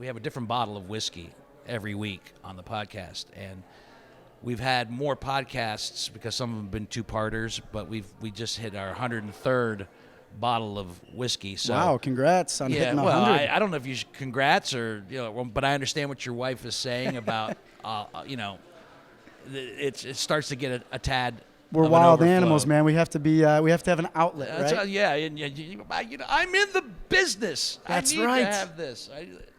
[SPEAKER 1] have a different bottle of whiskey every week on the podcast, and we've had more podcasts because some of them have been two-parters, but we just hit our 103rd bottle of whiskey. So
[SPEAKER 8] Wow, congrats on
[SPEAKER 1] yeah,
[SPEAKER 8] hitting
[SPEAKER 1] well,
[SPEAKER 8] 100.
[SPEAKER 1] I don't know if you should congrats or but I understand what your wife is saying about it starts to get a tad.
[SPEAKER 8] We're
[SPEAKER 1] of an
[SPEAKER 8] wild
[SPEAKER 1] overflow.
[SPEAKER 8] animals, man. We have to have an outlet,
[SPEAKER 1] That's
[SPEAKER 8] right?
[SPEAKER 1] yeah, and I'm in the business.
[SPEAKER 8] That's
[SPEAKER 1] I need
[SPEAKER 8] right.
[SPEAKER 1] to have this.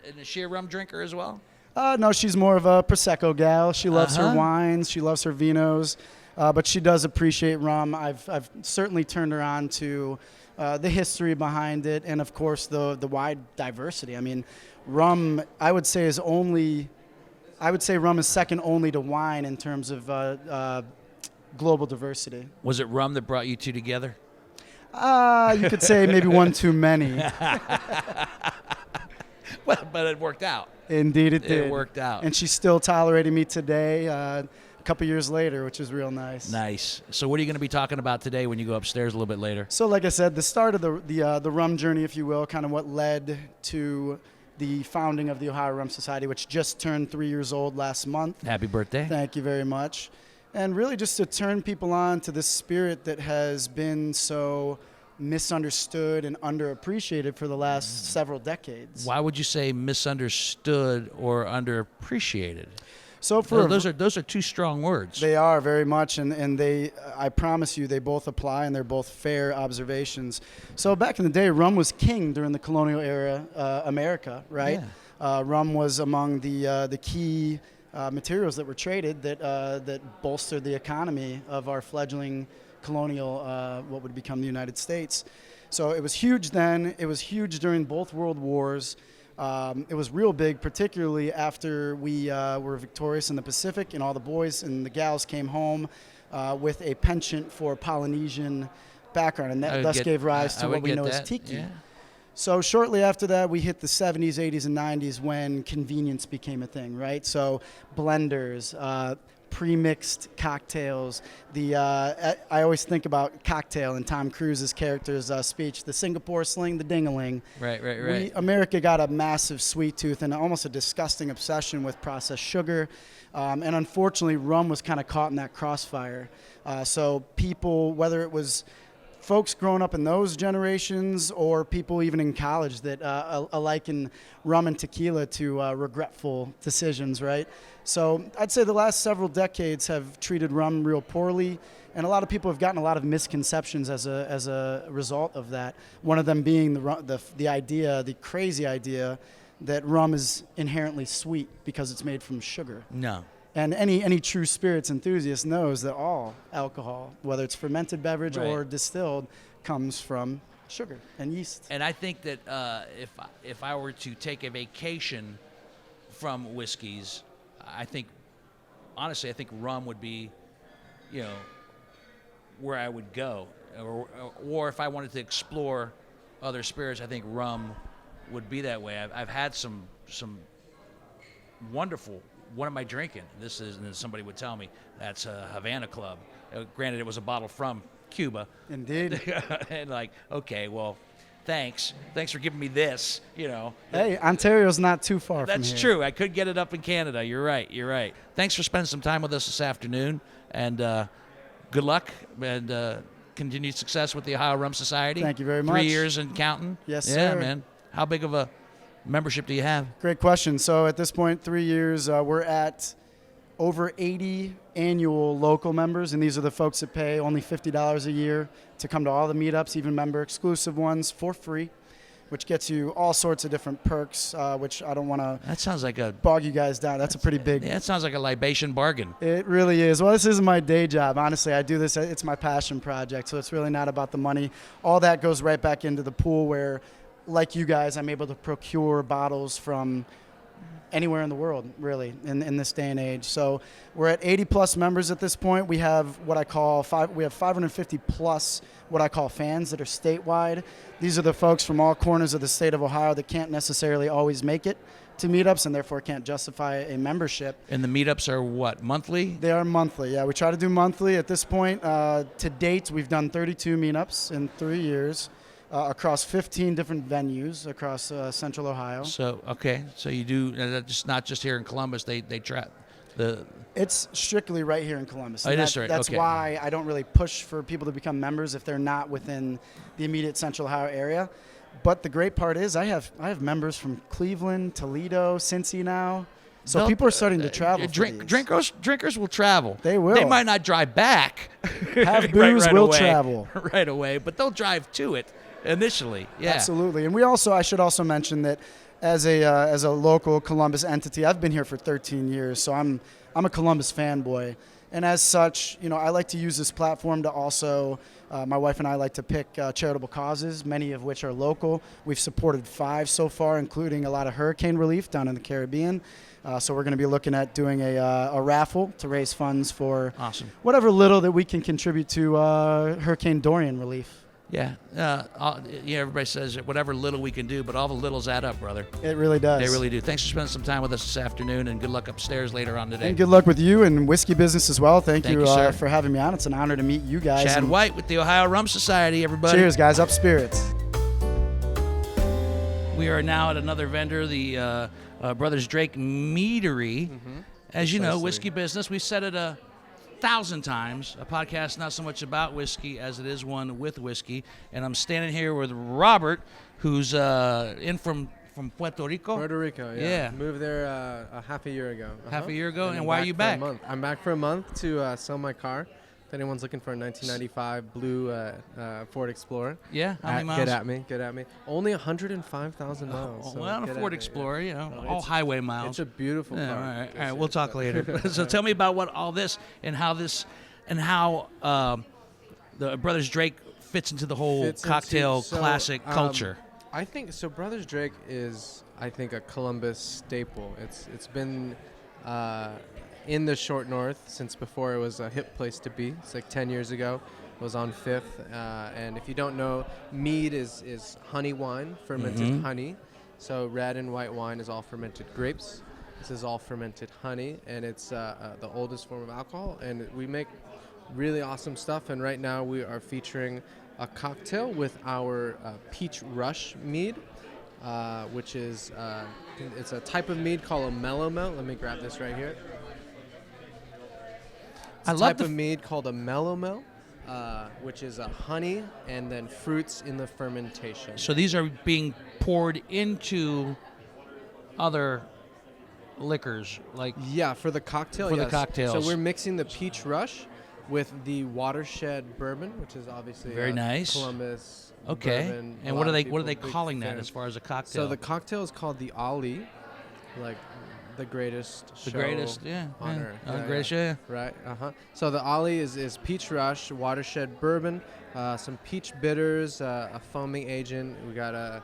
[SPEAKER 1] And is she a rum drinker as well?
[SPEAKER 8] No, she's more of a Prosecco gal. She loves her
[SPEAKER 1] Uh-huh.
[SPEAKER 8] wines. She loves her vinos. But she does appreciate rum. I've certainly turned her on to the history behind it, and of course the wide diversity. I mean, rum, I would say rum is second only to wine in terms of global diversity.
[SPEAKER 1] Was it rum that brought you two together?
[SPEAKER 8] You could say maybe one too many.
[SPEAKER 1] Well, but it worked out.
[SPEAKER 8] Indeed, it did.
[SPEAKER 1] It worked out.
[SPEAKER 8] And she's still tolerating me today, a couple years later, which is real nice.
[SPEAKER 1] Nice. So, what are you going to be talking about today when you go upstairs a little bit later?
[SPEAKER 8] So, like I said, the start of the rum journey, if you will, kind of what led to the founding of the Ohio Rum Society, which just turned 3 years old last month.
[SPEAKER 1] Happy birthday.
[SPEAKER 8] Thank you very much. And really just to turn people on to this spirit that has been so misunderstood and underappreciated for the last several decades.
[SPEAKER 1] Why would you say misunderstood or underappreciated?
[SPEAKER 8] So for
[SPEAKER 1] Those are two strong words.
[SPEAKER 8] They are very much, and they, I promise you, they both apply, and they're both fair observations. So back in the day, rum was king during the colonial era, America, right?
[SPEAKER 1] Yeah.
[SPEAKER 8] Rum was among the key materials that were traded that bolstered the economy of our fledgling colonial, what would become the United States. So it was huge then. It was huge during both world wars. It was real big, particularly after we were victorious in the Pacific and all the boys and the gals came home with a penchant for Polynesian background, and that thus gave rise to what we know as tiki.
[SPEAKER 1] Yeah.
[SPEAKER 8] So shortly after that, we hit the 70s, 80s, and 90s when convenience became a thing, right? So blenders, pre-mixed cocktails. I always think about Cocktail and Tom Cruise's character's speech, the Singapore sling, the ding-a-ling.
[SPEAKER 1] Right.
[SPEAKER 8] America got a massive sweet tooth and almost a disgusting obsession with processed sugar. And unfortunately, rum was kind of caught in that crossfire. So people, whether it was folks growing up in those generations or people even in college that liken rum and tequila to regretful decisions, right? So I'd say the last several decades have treated rum real poorly, and a lot of people have gotten a lot of misconceptions as a result of that. One of them being the crazy idea that rum is inherently sweet because it's made from sugar.
[SPEAKER 1] No.
[SPEAKER 8] And any true spirits enthusiast knows that all alcohol, whether it's fermented beverage
[SPEAKER 1] Right.
[SPEAKER 8] or distilled, comes from sugar and yeast.
[SPEAKER 1] And I think that if I were to take a vacation from whiskeys, honestly, I think rum would be, where I would go. Or if I wanted to explore other spirits, I think rum would be that way. I've had some wonderful. What am I drinking? This is, and somebody would tell me that's a Havana Club. Granted, it was a bottle from Cuba.
[SPEAKER 8] Indeed.
[SPEAKER 1] And okay, well, thanks for giving me this.
[SPEAKER 8] Hey, Ontario's not too far from here.
[SPEAKER 1] That's true. I could get it up in Canada. You're right. Thanks for spending some time with us this afternoon, and good luck and continued success with the Ohio Rum Society.
[SPEAKER 8] Thank you very much.
[SPEAKER 1] 3 years and counting.
[SPEAKER 8] Yes,
[SPEAKER 1] yeah,
[SPEAKER 8] sir.
[SPEAKER 1] man. How big of a membership do you have?
[SPEAKER 8] Great question. So at this point, 3 years, we're at over 80 annual local members, and these are the folks that pay only $50 a year to come to all the meetups, even member-exclusive ones, for free, which gets you all sorts of different perks, which I don't want to
[SPEAKER 1] That sounds like a
[SPEAKER 8] bog you guys down. That's a pretty big...
[SPEAKER 1] Yeah, that sounds like a libation bargain.
[SPEAKER 8] It really is. Well, this isn't my day job. Honestly, I do this. It's my passion project, so it's really not about the money. All that goes right back into the pool where, like you guys, I'm able to procure bottles from anywhere in the world, really, in this day and age. So we're at 80-plus members at this point. We have what I call 550-plus what I call fans that are statewide. These are the folks from all corners of the state of Ohio that can't necessarily always make it to meetups and therefore can't justify a membership.
[SPEAKER 1] And the meetups are what, monthly?
[SPEAKER 8] They are monthly, yeah. We try to do monthly. At this point, to date, we've done 32 meetups in 3 years. Across 15 different venues across Central Ohio.
[SPEAKER 1] So you do just not just here in Columbus. They trap the.
[SPEAKER 8] It's strictly right here in Columbus.
[SPEAKER 1] Oh, it is right.
[SPEAKER 8] That's
[SPEAKER 1] okay.
[SPEAKER 8] why I don't really push for people to become members if they're not within the immediate Central Ohio area. But the great part is I have members from Cleveland, Toledo, Cincy now. So people are starting to travel.
[SPEAKER 1] Drinkers will travel.
[SPEAKER 8] They will.
[SPEAKER 1] They might not drive back.
[SPEAKER 8] Have booze
[SPEAKER 1] right
[SPEAKER 8] will
[SPEAKER 1] away,
[SPEAKER 8] travel
[SPEAKER 1] right away, but they'll drive to it. Initially, yeah.
[SPEAKER 8] Absolutely. And I should also mention that as a local Columbus entity, I've been here for 13 years, so I'm a Columbus fanboy. And as such, I like to use this platform to also, my wife and I like to pick charitable causes, many of which are local. We've supported 5 so far, including a lot of hurricane relief down in the Caribbean. So we're going to be looking at doing a raffle to raise funds for whatever little that we can contribute to Hurricane Dorian relief.
[SPEAKER 1] Yeah, everybody says whatever little we can do, but all the littles add up, brother.
[SPEAKER 8] It really does.
[SPEAKER 1] They really do. Thanks for spending some time with us this afternoon, and good luck upstairs later on today.
[SPEAKER 8] And good luck with you and whiskey business as well. Thank you
[SPEAKER 1] sir.
[SPEAKER 8] For having me on. It's an honor to meet you guys.
[SPEAKER 1] Chad White with the Ohio Rum Society, everybody.
[SPEAKER 8] Cheers, guys. Up spirits.
[SPEAKER 1] We are now at another vendor, the Brothers Drake Meadery. Mm-hmm. As you know, whiskey business. We said it 1,000 times. A podcast not so much about whiskey as it is one with whiskey. And I'm standing here with Robert, who's in from Puerto Rico.
[SPEAKER 9] Puerto Rico, yeah. Moved there half a year ago.
[SPEAKER 1] Half a year ago, and why are you back?
[SPEAKER 9] I'm back for a month to sell my car. If anyone's looking for a 1995 blue Ford Explorer,
[SPEAKER 1] yeah, how many miles?
[SPEAKER 9] Get at me. Only 105,000 miles.
[SPEAKER 1] Well, a Ford Explorer, all highway miles.
[SPEAKER 9] It's a beautiful car.
[SPEAKER 1] All right, we'll talk later. So tell me about what all this and how the Brothers Drake fits into the whole cocktail classic culture.
[SPEAKER 9] I think so. Brothers Drake is, I think, a Columbus staple. It's been in the short north since before it was a hip place to be. It's like 10 years ago. It was on 5th. And if you don't know, mead is honey wine, fermented honey. So red and white wine is all fermented grapes. This is all fermented honey, and it's the oldest form of alcohol. And we make really awesome stuff. And right now we are featuring a cocktail with our Peach Rush mead, which is it's a type of mead called a mellow melt. Let me grab this right here. It's a type of mead called a mellow melt. which is honey and then fruits in the fermentation.
[SPEAKER 1] So these are being poured into other liquors, like
[SPEAKER 9] Yeah, for the cocktail.
[SPEAKER 1] For the
[SPEAKER 9] yes.
[SPEAKER 1] cocktails.
[SPEAKER 9] So we're mixing the peach rush with the watershed bourbon, which is obviously
[SPEAKER 1] Very nice.
[SPEAKER 9] Columbus.
[SPEAKER 1] okay.
[SPEAKER 9] Bourbon. A
[SPEAKER 1] And
[SPEAKER 9] lot
[SPEAKER 1] what are
[SPEAKER 9] of
[SPEAKER 1] they
[SPEAKER 9] people
[SPEAKER 1] big calling that
[SPEAKER 9] fans.
[SPEAKER 1] as far as a cocktail?
[SPEAKER 9] So the cocktail is called the Ali, like the greatest
[SPEAKER 1] the
[SPEAKER 9] show
[SPEAKER 1] greatest, yeah,
[SPEAKER 9] on
[SPEAKER 1] yeah.
[SPEAKER 9] earth.
[SPEAKER 1] The greatest, yeah.
[SPEAKER 9] Right. So the Ali is peach rush, watershed bourbon, some peach bitters, a foaming agent. We got a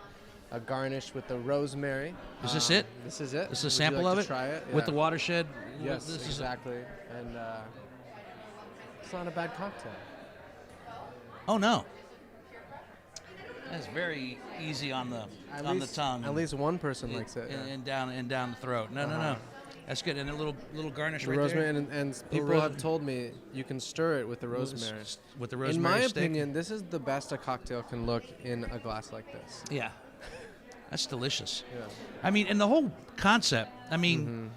[SPEAKER 9] garnish with the rosemary.
[SPEAKER 1] Is this it?
[SPEAKER 9] This is it.
[SPEAKER 1] This is a
[SPEAKER 9] Would you
[SPEAKER 1] sample
[SPEAKER 9] like
[SPEAKER 1] of
[SPEAKER 9] to
[SPEAKER 1] it
[SPEAKER 9] Try it
[SPEAKER 1] with
[SPEAKER 9] Yeah.
[SPEAKER 1] the watershed.
[SPEAKER 9] Yes,
[SPEAKER 1] This is
[SPEAKER 9] exactly. And it's not a bad cocktail.
[SPEAKER 1] oh no, that's very easy on the the tongue.
[SPEAKER 9] At least one person likes it.
[SPEAKER 1] and down the throat. No, no. That's good. And a little garnish
[SPEAKER 9] The
[SPEAKER 1] right
[SPEAKER 9] rosemary,
[SPEAKER 1] there.
[SPEAKER 9] and people
[SPEAKER 1] rosemary.
[SPEAKER 9] have told me you can stir it with the rosemary.
[SPEAKER 1] With the rosemary
[SPEAKER 9] In my
[SPEAKER 1] stick.
[SPEAKER 9] opinion, this is the best a cocktail can look in a glass like this.
[SPEAKER 1] Yeah, that's delicious.
[SPEAKER 9] Yeah.
[SPEAKER 1] I mean, and the whole concept. I mean,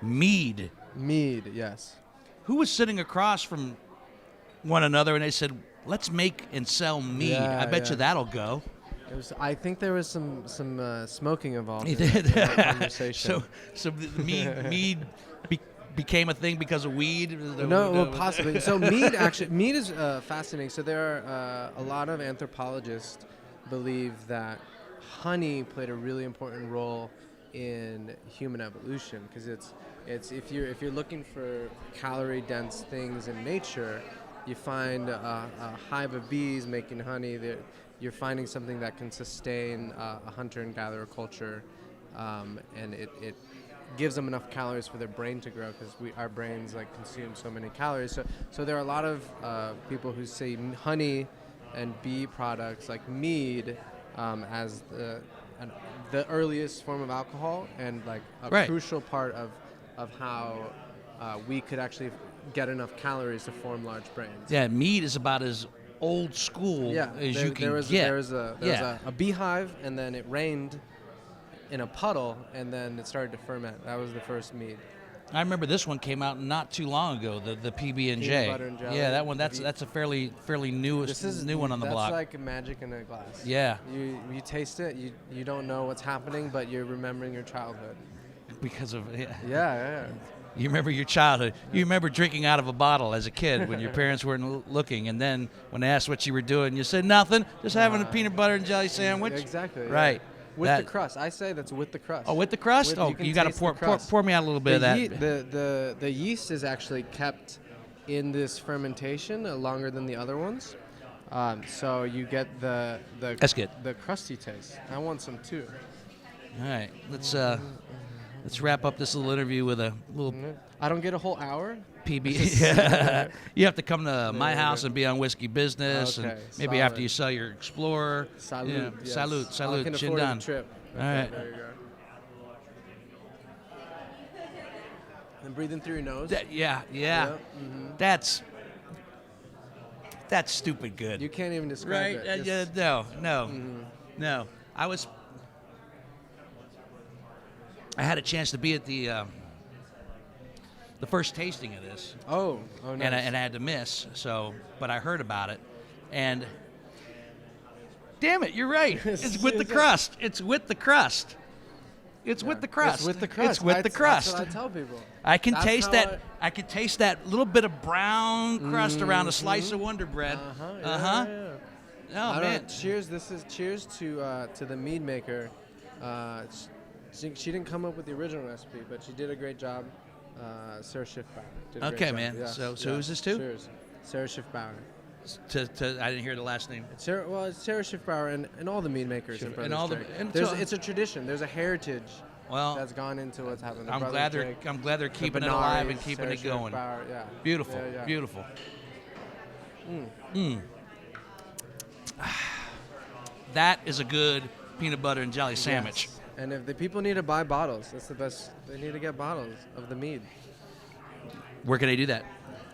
[SPEAKER 1] mead.
[SPEAKER 9] Mead, yes.
[SPEAKER 1] Who was sitting across from one another and they said, "Let's make and sell mead."
[SPEAKER 9] Yeah,
[SPEAKER 1] I bet
[SPEAKER 9] yeah.
[SPEAKER 1] you that'll go.
[SPEAKER 9] I think there was some smoking involved
[SPEAKER 1] He
[SPEAKER 9] in
[SPEAKER 1] did.
[SPEAKER 9] that conversation.
[SPEAKER 1] So the mead became a thing because of weed.
[SPEAKER 9] No, well, possibly. So mead is fascinating. So there are a lot of anthropologists believe that honey played a really important role in human evolution because it's if you're looking for calorie dense things in nature, you find a hive of bees making honey. You're finding something that can sustain a hunter and gatherer culture, and it gives them enough calories for their brain to grow because our brains like consume so many calories. So there are a lot of people who say honey and bee products like mead as the earliest form of alcohol and like a
[SPEAKER 1] Right.
[SPEAKER 9] crucial part of how we could actually get enough calories to form large brains.
[SPEAKER 1] Yeah, mead is about as old school as you can get.
[SPEAKER 9] There was a beehive, and then it rained in a puddle, and then it started to ferment. That was the first mead.
[SPEAKER 1] I remember this one came out not too long ago. The PB&J.
[SPEAKER 9] Peanut butter and jelly.
[SPEAKER 1] Yeah, that one. That's a fairly new one on the block.
[SPEAKER 9] That's like magic in a glass.
[SPEAKER 1] Yeah.
[SPEAKER 9] You taste it. You don't know what's happening, but you're remembering your childhood.
[SPEAKER 1] Because of
[SPEAKER 9] Yeah.
[SPEAKER 1] You remember your childhood. You remember drinking out of a bottle as a kid when your parents weren't looking, and then when they asked what you were doing, you said nothing, just having a peanut butter and jelly sandwich.
[SPEAKER 9] Exactly.
[SPEAKER 1] Right.
[SPEAKER 9] Yeah. With the crust. I say that's with the crust.
[SPEAKER 1] Oh, with the crust? You got to pour me out a little bit of that.
[SPEAKER 9] The yeast is actually kept in this fermentation longer than the other ones. So you get the
[SPEAKER 1] That's good.
[SPEAKER 9] The crusty taste. I want some too.
[SPEAKER 1] All right, let's wrap up this little interview with a little
[SPEAKER 9] I don't get a whole hour.
[SPEAKER 1] PB. You have to come to my house and be on Whiskey Business, and
[SPEAKER 9] Okay,
[SPEAKER 1] maybe
[SPEAKER 9] solid.
[SPEAKER 1] after you sell your Explorer.
[SPEAKER 9] Salute.
[SPEAKER 1] Yeah,
[SPEAKER 9] Yes.
[SPEAKER 1] salute.
[SPEAKER 9] I can
[SPEAKER 1] Chin
[SPEAKER 9] afford
[SPEAKER 1] down.
[SPEAKER 9] the trip.
[SPEAKER 1] All right.
[SPEAKER 9] There you go. And breathing through your nose.
[SPEAKER 1] Yeah.
[SPEAKER 9] Yep, mhm.
[SPEAKER 1] That's stupid good.
[SPEAKER 9] You can't even describe
[SPEAKER 1] Right?
[SPEAKER 9] it.
[SPEAKER 1] Yeah, no. I had a chance to be at the first tasting of this,
[SPEAKER 9] Oh, nice.
[SPEAKER 1] and I had to miss. But I heard about it, and damn it, you're right. It's with the crust. It's with the crust. It's with the crust.
[SPEAKER 9] It's with the crust.
[SPEAKER 1] It's with the
[SPEAKER 9] That's
[SPEAKER 1] crust.
[SPEAKER 9] what I tell people.
[SPEAKER 1] I can
[SPEAKER 9] That's
[SPEAKER 1] taste
[SPEAKER 9] how
[SPEAKER 1] that. I can taste that little bit of brown crust around a slice of Wonder Bread.
[SPEAKER 9] Yeah.
[SPEAKER 1] Oh
[SPEAKER 9] I don't
[SPEAKER 1] man.
[SPEAKER 9] know, cheers. This is cheers to the mead maker. She didn't come up with the original recipe, but she did a great job. Sarah Schiffbauer did a great
[SPEAKER 1] Okay,
[SPEAKER 9] job.
[SPEAKER 1] man.
[SPEAKER 9] Yes,
[SPEAKER 1] So
[SPEAKER 9] yes.
[SPEAKER 1] who's this to?
[SPEAKER 9] Cheers. Sarah Schiffbauer.
[SPEAKER 1] I didn't hear the last name.
[SPEAKER 9] It's Sarah Schiffbauer and all the mead makers in
[SPEAKER 1] And all the-
[SPEAKER 9] Broderick.
[SPEAKER 1] and
[SPEAKER 9] It's a tradition. There's a heritage
[SPEAKER 1] Well,
[SPEAKER 9] that's gone into what's happening.
[SPEAKER 1] I'm glad they're keeping it alive and keeping it going.
[SPEAKER 9] Yeah.
[SPEAKER 1] Beautiful,
[SPEAKER 9] Yeah.
[SPEAKER 1] beautiful. That is a good peanut butter and jelly sandwich.
[SPEAKER 9] Yes. And if the people need to buy bottles, that's the best. They need to get bottles of the mead.
[SPEAKER 1] Where can they do that?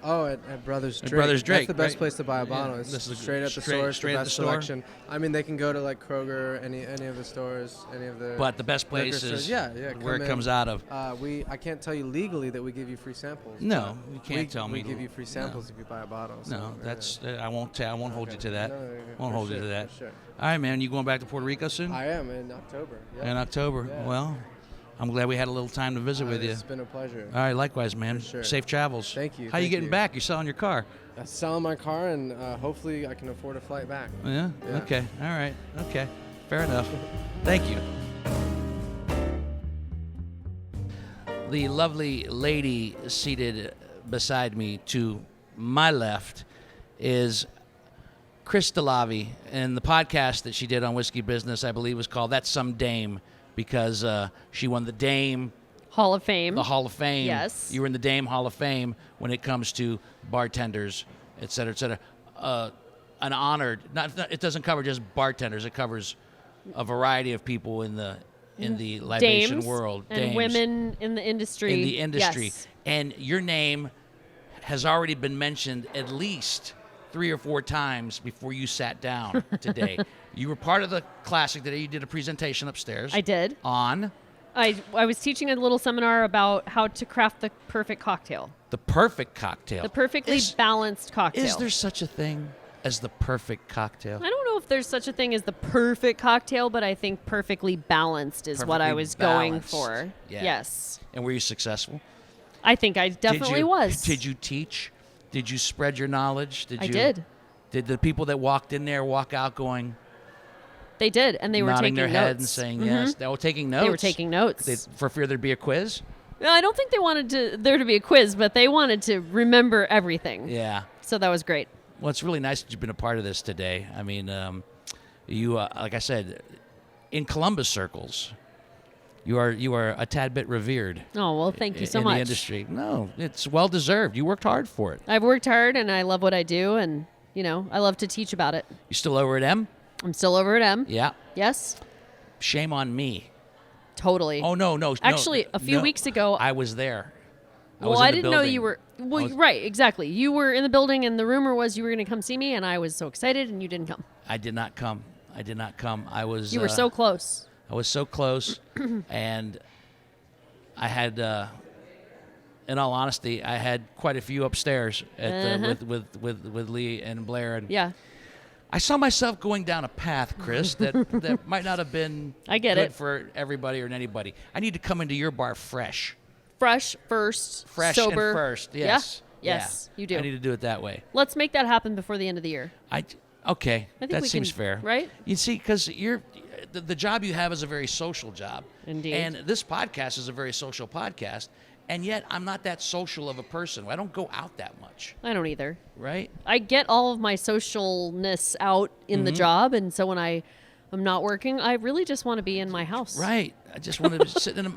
[SPEAKER 9] Oh, at Brothers Drake.
[SPEAKER 1] Brothers Drake,
[SPEAKER 9] That's the best
[SPEAKER 1] right?
[SPEAKER 9] place to buy a
[SPEAKER 1] Yeah,
[SPEAKER 9] bottle. It's
[SPEAKER 1] this is
[SPEAKER 9] straight at the
[SPEAKER 1] straight-
[SPEAKER 9] source,
[SPEAKER 1] straight
[SPEAKER 9] the
[SPEAKER 1] at the
[SPEAKER 9] best
[SPEAKER 1] store?
[SPEAKER 9] selection. I mean, they can go to like Kroger, any of the stores, any of the.
[SPEAKER 1] But the best
[SPEAKER 9] liquor
[SPEAKER 1] place
[SPEAKER 9] stores.
[SPEAKER 1] is
[SPEAKER 9] yeah,
[SPEAKER 1] where
[SPEAKER 9] come
[SPEAKER 1] it
[SPEAKER 9] in.
[SPEAKER 1] comes out of.
[SPEAKER 9] I can't tell you legally that we give you free samples.
[SPEAKER 1] No,
[SPEAKER 9] but
[SPEAKER 1] you can't tell me.
[SPEAKER 9] We give you free samples if you buy a bottle. So,
[SPEAKER 1] No,
[SPEAKER 9] yeah.
[SPEAKER 1] that's I won't hold you to that.
[SPEAKER 9] No,
[SPEAKER 1] Won't
[SPEAKER 9] for
[SPEAKER 1] hold you
[SPEAKER 9] sure,
[SPEAKER 1] to that.
[SPEAKER 9] for sure.
[SPEAKER 1] All right, man. You going back to Puerto Rico soon?
[SPEAKER 9] I am in October. Yep.
[SPEAKER 1] In October.
[SPEAKER 9] Yeah.
[SPEAKER 1] Well, I'm glad we had a little time to visit with you.
[SPEAKER 9] It's been a pleasure.
[SPEAKER 1] All right, likewise, man.
[SPEAKER 9] For sure.
[SPEAKER 1] Safe travels.
[SPEAKER 9] Thank you.
[SPEAKER 1] How you
[SPEAKER 9] thank
[SPEAKER 1] getting
[SPEAKER 9] you.
[SPEAKER 1] back? You selling your car?
[SPEAKER 9] I'm selling my car, and hopefully I can afford a flight back.
[SPEAKER 1] Yeah?
[SPEAKER 9] Yeah.
[SPEAKER 1] Okay. All right. Okay. Fair enough. Thank you. The lovely lady seated beside me to my left is Chris DeLavi, and the podcast that she did on Whiskey Business, I believe, was called That's Some Dame, because she won the Dame,
[SPEAKER 10] Hall of Fame.
[SPEAKER 1] the Hall of Fame.
[SPEAKER 10] Yes.
[SPEAKER 1] You were in the Dame Hall of Fame when it comes to bartenders, et cetera, et cetera. An honored, it doesn't cover just bartenders, it covers a variety of people in the libation
[SPEAKER 10] Dames
[SPEAKER 1] world.
[SPEAKER 10] and
[SPEAKER 1] Dames.
[SPEAKER 10] women in the industry.
[SPEAKER 1] In the industry.
[SPEAKER 10] Yes.
[SPEAKER 1] And your name has already been mentioned at least 3 or 4 times before you sat down today. You were part of the classic today. You did a presentation upstairs.
[SPEAKER 10] I did.
[SPEAKER 1] On
[SPEAKER 10] I was teaching a little seminar about how to craft the perfect cocktail.
[SPEAKER 1] the perfect cocktail.
[SPEAKER 10] The perfectly balanced cocktail.
[SPEAKER 1] Is there such a thing as the perfect cocktail?
[SPEAKER 10] I don't know if there's such a thing as the perfect cocktail, but I think perfectly balanced is what I
[SPEAKER 1] Perfectly
[SPEAKER 10] was going
[SPEAKER 1] balanced.
[SPEAKER 10] for.
[SPEAKER 1] Yeah.
[SPEAKER 10] Yes.
[SPEAKER 1] And were you successful?
[SPEAKER 10] I think I definitely was.
[SPEAKER 1] Did you teach? Did you spread your knowledge?
[SPEAKER 10] I did.
[SPEAKER 1] Did the people that walked in there walk out going,
[SPEAKER 10] They did, and they were
[SPEAKER 1] nodding
[SPEAKER 10] taking
[SPEAKER 1] their
[SPEAKER 10] notes.
[SPEAKER 1] head and saying yes? They were taking notes.
[SPEAKER 10] They were taking notes.
[SPEAKER 1] For fear there'd be a quiz?
[SPEAKER 10] No, I don't think they wanted there to be a quiz, but they wanted to remember everything.
[SPEAKER 1] Yeah.
[SPEAKER 10] So that was great.
[SPEAKER 1] Well, it's really nice that you've been a part of this today. I mean, you, like I said, in Columbus circles, you are a tad bit revered.
[SPEAKER 10] Oh, well, thank you so
[SPEAKER 1] in
[SPEAKER 10] much.
[SPEAKER 1] the industry. No, it's well deserved. You worked hard for it.
[SPEAKER 10] I've worked hard, and I love what I do, and, I love to teach about it.
[SPEAKER 1] You still over at M?
[SPEAKER 10] I'm still over at M.
[SPEAKER 1] Yeah.
[SPEAKER 10] Yes,
[SPEAKER 1] Shame on me.
[SPEAKER 10] totally.
[SPEAKER 1] Oh no.
[SPEAKER 10] Actually, a few weeks ago,
[SPEAKER 1] I was there.
[SPEAKER 10] I didn't know you were. Well, right, exactly. You were in the building, and the rumor was you were going to come see me, and I was so excited, and you didn't come.
[SPEAKER 1] I did not come. I was.
[SPEAKER 10] You were so close.
[SPEAKER 1] I was so close, and I had, in all honesty, I had quite a few upstairs at with Lee and Blair, and
[SPEAKER 10] Yeah.
[SPEAKER 1] I saw myself going down a path, Chris, that might not have been
[SPEAKER 10] I get
[SPEAKER 1] good
[SPEAKER 10] it.
[SPEAKER 1] for everybody or anybody. I need to come into your bar fresh.
[SPEAKER 10] Fresh first,
[SPEAKER 1] Fresh
[SPEAKER 10] sober.
[SPEAKER 1] and first, yes.
[SPEAKER 10] Yeah? Yes,
[SPEAKER 1] Yeah.
[SPEAKER 10] you do.
[SPEAKER 1] I need to do it that way.
[SPEAKER 10] Let's make that happen before the end of the year.
[SPEAKER 1] Okay,
[SPEAKER 10] I think
[SPEAKER 1] that
[SPEAKER 10] we
[SPEAKER 1] seems
[SPEAKER 10] can-
[SPEAKER 1] fair.
[SPEAKER 10] right?
[SPEAKER 1] You see, because the job you have is a very social job.
[SPEAKER 10] Indeed.
[SPEAKER 1] And this podcast is a very social podcast, and yet I'm not that social of a person. I don't go out that much,
[SPEAKER 10] I don't either.
[SPEAKER 1] right?
[SPEAKER 10] I get all of my socialness out in
[SPEAKER 1] Mm-hmm.
[SPEAKER 10] the job, and so when I'm not working, I really just want to be in my house.
[SPEAKER 1] Right. I just want to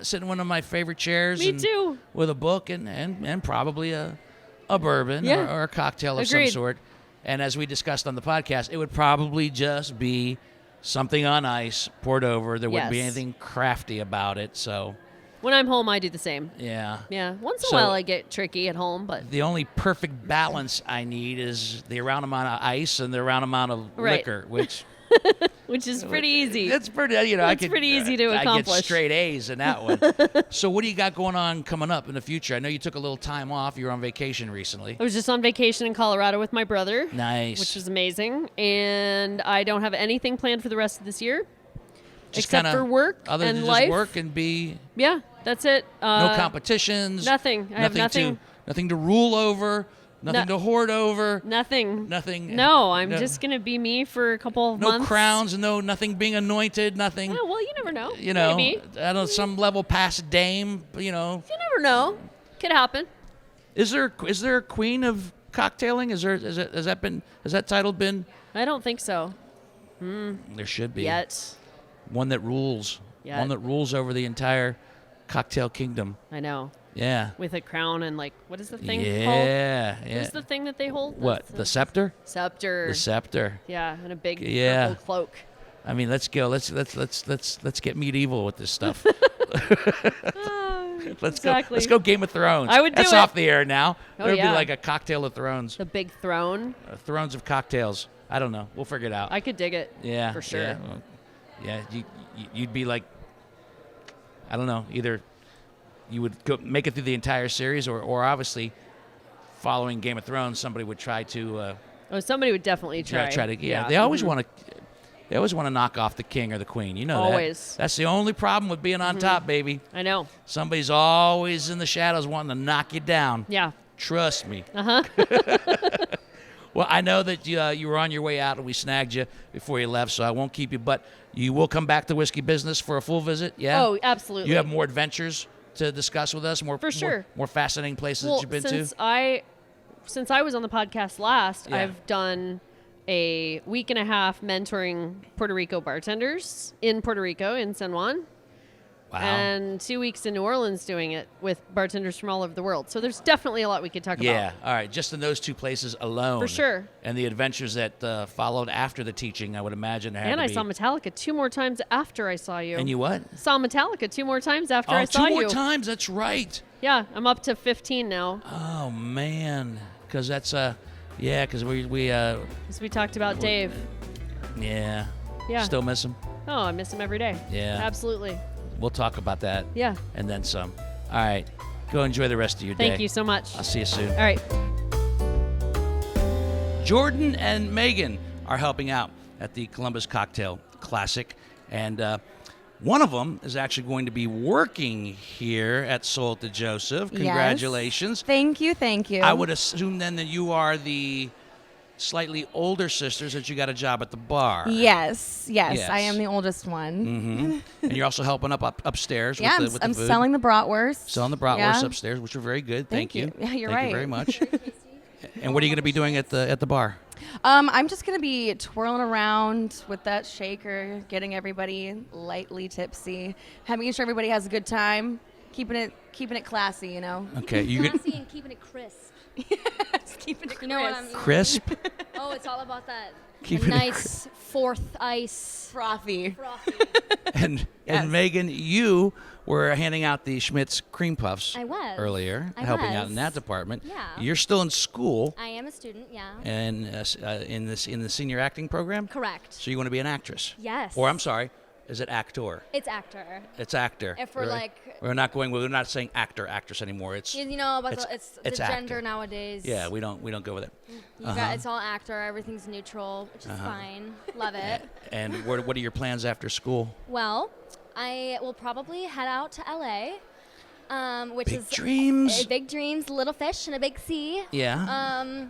[SPEAKER 1] sit in one of my favorite chairs.
[SPEAKER 10] Me
[SPEAKER 1] and-
[SPEAKER 10] too.
[SPEAKER 1] With a book and probably a bourbon
[SPEAKER 10] Yeah.
[SPEAKER 1] or a cocktail of some
[SPEAKER 10] Agreed.
[SPEAKER 1] sort. And as we discussed on the podcast, it would probably just be something on ice poured over. There wouldn't be
[SPEAKER 10] Yes.
[SPEAKER 1] anything crafty about it. So,
[SPEAKER 10] When I'm home, I do the same.
[SPEAKER 1] yeah.
[SPEAKER 10] Yeah. Once in
[SPEAKER 1] So-
[SPEAKER 10] a while, I get tricky at home, but
[SPEAKER 1] The only perfect balance I need is the round amount of ice and the round amount of
[SPEAKER 10] Right.
[SPEAKER 1] liquor, which
[SPEAKER 10] which is pretty easy.
[SPEAKER 1] it's pretty. I
[SPEAKER 10] It's
[SPEAKER 1] could,
[SPEAKER 10] pretty easy to
[SPEAKER 1] I get
[SPEAKER 10] accomplish.
[SPEAKER 1] straight A's in that one. So, what do you got going on coming up in the future? I know you took a little time off. You were on vacation recently.
[SPEAKER 10] I was just on vacation in Colorado with my brother,
[SPEAKER 1] Nice.
[SPEAKER 10] which was amazing, and I don't have anything planned for the rest of this year,
[SPEAKER 1] Just
[SPEAKER 10] except
[SPEAKER 1] kinda-
[SPEAKER 10] for work
[SPEAKER 1] other
[SPEAKER 10] and
[SPEAKER 1] than
[SPEAKER 10] life.
[SPEAKER 1] just work and be
[SPEAKER 10] Yeah, that's it.
[SPEAKER 1] no competitions.
[SPEAKER 10] nothing. I have nothing.
[SPEAKER 1] Nothing to rule over. Nothing
[SPEAKER 10] No-
[SPEAKER 1] to hoard over.
[SPEAKER 10] Nothing.
[SPEAKER 1] Nothing.
[SPEAKER 10] No, I'm
[SPEAKER 1] no-
[SPEAKER 10] just gonna be me for a couple of
[SPEAKER 1] No
[SPEAKER 10] months.
[SPEAKER 1] crowns. Nothing being anointed. Nothing.
[SPEAKER 10] Oh, well, you never know.
[SPEAKER 1] You know,
[SPEAKER 10] Maybe.
[SPEAKER 1] I don't know, some level past dame. You know,
[SPEAKER 10] You never know. Could happen.
[SPEAKER 1] is there a queen of cocktailing? Has that title been?
[SPEAKER 10] I don't think so
[SPEAKER 1] There should be
[SPEAKER 10] yet.
[SPEAKER 1] one that rules.
[SPEAKER 10] Yet.
[SPEAKER 1] One that rules over the entire cocktail kingdom.
[SPEAKER 10] I know.
[SPEAKER 1] Yeah.
[SPEAKER 10] With a crown and what is the thing called?
[SPEAKER 1] Yeah.
[SPEAKER 10] What
[SPEAKER 1] Yeah.
[SPEAKER 10] is the thing that they hold?
[SPEAKER 1] What? The scepter?
[SPEAKER 10] Scepter.
[SPEAKER 1] The scepter.
[SPEAKER 10] Yeah, and a big
[SPEAKER 1] Yeah.
[SPEAKER 10] purple cloak.
[SPEAKER 1] I mean, let's go. Let's get medieval with this stuff.
[SPEAKER 10] Exactly.
[SPEAKER 1] Let's go Game of Thrones.
[SPEAKER 10] I would do
[SPEAKER 1] That's
[SPEAKER 10] it.
[SPEAKER 1] off the air now.
[SPEAKER 10] Oh,
[SPEAKER 1] There'll
[SPEAKER 10] yeah.
[SPEAKER 1] be like a cocktail of thrones.
[SPEAKER 10] The big throne.
[SPEAKER 1] Thrones of cocktails. I don't know. We'll figure it out.
[SPEAKER 10] I could dig it.
[SPEAKER 1] Yeah.
[SPEAKER 10] For sure.
[SPEAKER 1] Yeah, you'd be like, I don't know, either you would make it through the entire series or obviously following Game of Thrones, somebody would try to
[SPEAKER 10] Somebody would definitely try.
[SPEAKER 1] yeah. They always want to They always want to knock off the king or the queen. You know
[SPEAKER 10] Always.
[SPEAKER 1] that. That's the only problem with being on top, baby.
[SPEAKER 10] I know.
[SPEAKER 1] Somebody's always in the shadows wanting to knock you down.
[SPEAKER 10] Yeah.
[SPEAKER 1] Trust me.
[SPEAKER 10] Uh-huh.
[SPEAKER 1] Well, I know that you were on your way out and we snagged you before you left, so I won't keep you. But you will come back to Whiskey Business for a full visit, yeah?
[SPEAKER 10] Oh, absolutely.
[SPEAKER 1] You have more adventures to discuss with us,
[SPEAKER 10] For sure.
[SPEAKER 1] more fascinating places that you've been to?
[SPEAKER 10] Since I was on the podcast last,
[SPEAKER 1] Yeah.
[SPEAKER 10] I've done a week and a half mentoring Puerto Rico bartenders in Puerto Rico, in San Juan.
[SPEAKER 1] Wow.
[SPEAKER 10] And 2 weeks in New Orleans doing it with bartenders from all over the world. So there's definitely a lot we could talk about.
[SPEAKER 1] Yeah, all right, just in those two places alone.
[SPEAKER 10] For sure.
[SPEAKER 1] And the adventures that followed after the teaching, I would imagine.
[SPEAKER 10] And I saw Metallica 2 more times after I saw you.
[SPEAKER 1] And you what?
[SPEAKER 10] Saw Metallica 2 more times after I saw you.
[SPEAKER 1] 2 more times, that's right.
[SPEAKER 10] Yeah, I'm up to 15 now.
[SPEAKER 1] Oh, man. Because that's, because we
[SPEAKER 10] As we talked about Dave.
[SPEAKER 1] Yeah.
[SPEAKER 10] Yeah.
[SPEAKER 1] Still miss him?
[SPEAKER 10] Oh, I miss him every day.
[SPEAKER 1] Yeah.
[SPEAKER 10] Absolutely.
[SPEAKER 1] We'll talk about that.
[SPEAKER 10] Yeah.
[SPEAKER 1] And then some. All right. Go enjoy the rest of your day.
[SPEAKER 10] Thank you so much.
[SPEAKER 1] I'll see you soon.
[SPEAKER 10] All right.
[SPEAKER 1] Jordan and Megan are helping out at the Columbus Cocktail Classic. And one of them is actually going to be working here at Sol de Joseph. Congratulations.
[SPEAKER 11] Yes. Thank you. Thank you.
[SPEAKER 1] I would assume then that you are the slightly older sisters that you got a job at the bar.
[SPEAKER 11] Yes. I am the oldest one.
[SPEAKER 1] Mm-hmm. And you're also helping upstairs
[SPEAKER 11] Yeah,
[SPEAKER 1] with the
[SPEAKER 11] I'm
[SPEAKER 1] food.
[SPEAKER 11] selling the bratwurst.
[SPEAKER 1] Selling the bratwurst upstairs, which are very good. Thank you.
[SPEAKER 11] Yeah, you're
[SPEAKER 1] Thank
[SPEAKER 11] right.
[SPEAKER 1] you very much. And what are you going to be doing at the bar?
[SPEAKER 11] I'm just gonna be twirling around with that shaker, getting everybody lightly tipsy, making sure everybody has a good time, keeping it classy, you know.
[SPEAKER 1] Okay, you
[SPEAKER 4] Classy and keeping it crisp.
[SPEAKER 11] Just keeping it
[SPEAKER 4] You know what I mean?
[SPEAKER 1] crisp.
[SPEAKER 4] Oh, it's all about that.
[SPEAKER 1] Keeping it
[SPEAKER 4] Nice fourth ice.
[SPEAKER 11] frothy.
[SPEAKER 1] And Megan, you were handing out the Schmidt's cream puffs
[SPEAKER 4] I was.
[SPEAKER 1] earlier,
[SPEAKER 4] I
[SPEAKER 1] helping out
[SPEAKER 4] was.
[SPEAKER 1] in that department.
[SPEAKER 4] Yeah.
[SPEAKER 1] You're still in school
[SPEAKER 4] I am a student, yeah.
[SPEAKER 1] and in the senior acting program.
[SPEAKER 4] Correct.
[SPEAKER 1] So you want to be an actress?
[SPEAKER 4] Yes.
[SPEAKER 1] Or I'm sorry, is it actor?
[SPEAKER 4] It's actor.
[SPEAKER 1] It's actor.
[SPEAKER 4] If we're
[SPEAKER 1] Really?
[SPEAKER 4] like-
[SPEAKER 1] we're not saying actor, actress anymore. It's
[SPEAKER 4] You know about
[SPEAKER 1] it's
[SPEAKER 4] the
[SPEAKER 1] actor.
[SPEAKER 4] gender nowadays.
[SPEAKER 1] Yeah, we don't go with it.
[SPEAKER 4] You got, it's all actor. Everything's neutral, which is fine. Love it.
[SPEAKER 1] And what are your plans after school?
[SPEAKER 4] Well, I will probably head out to LA, which
[SPEAKER 1] Big
[SPEAKER 4] is
[SPEAKER 1] dreams.
[SPEAKER 4] big dreams, little fish in a big sea.
[SPEAKER 1] Yeah.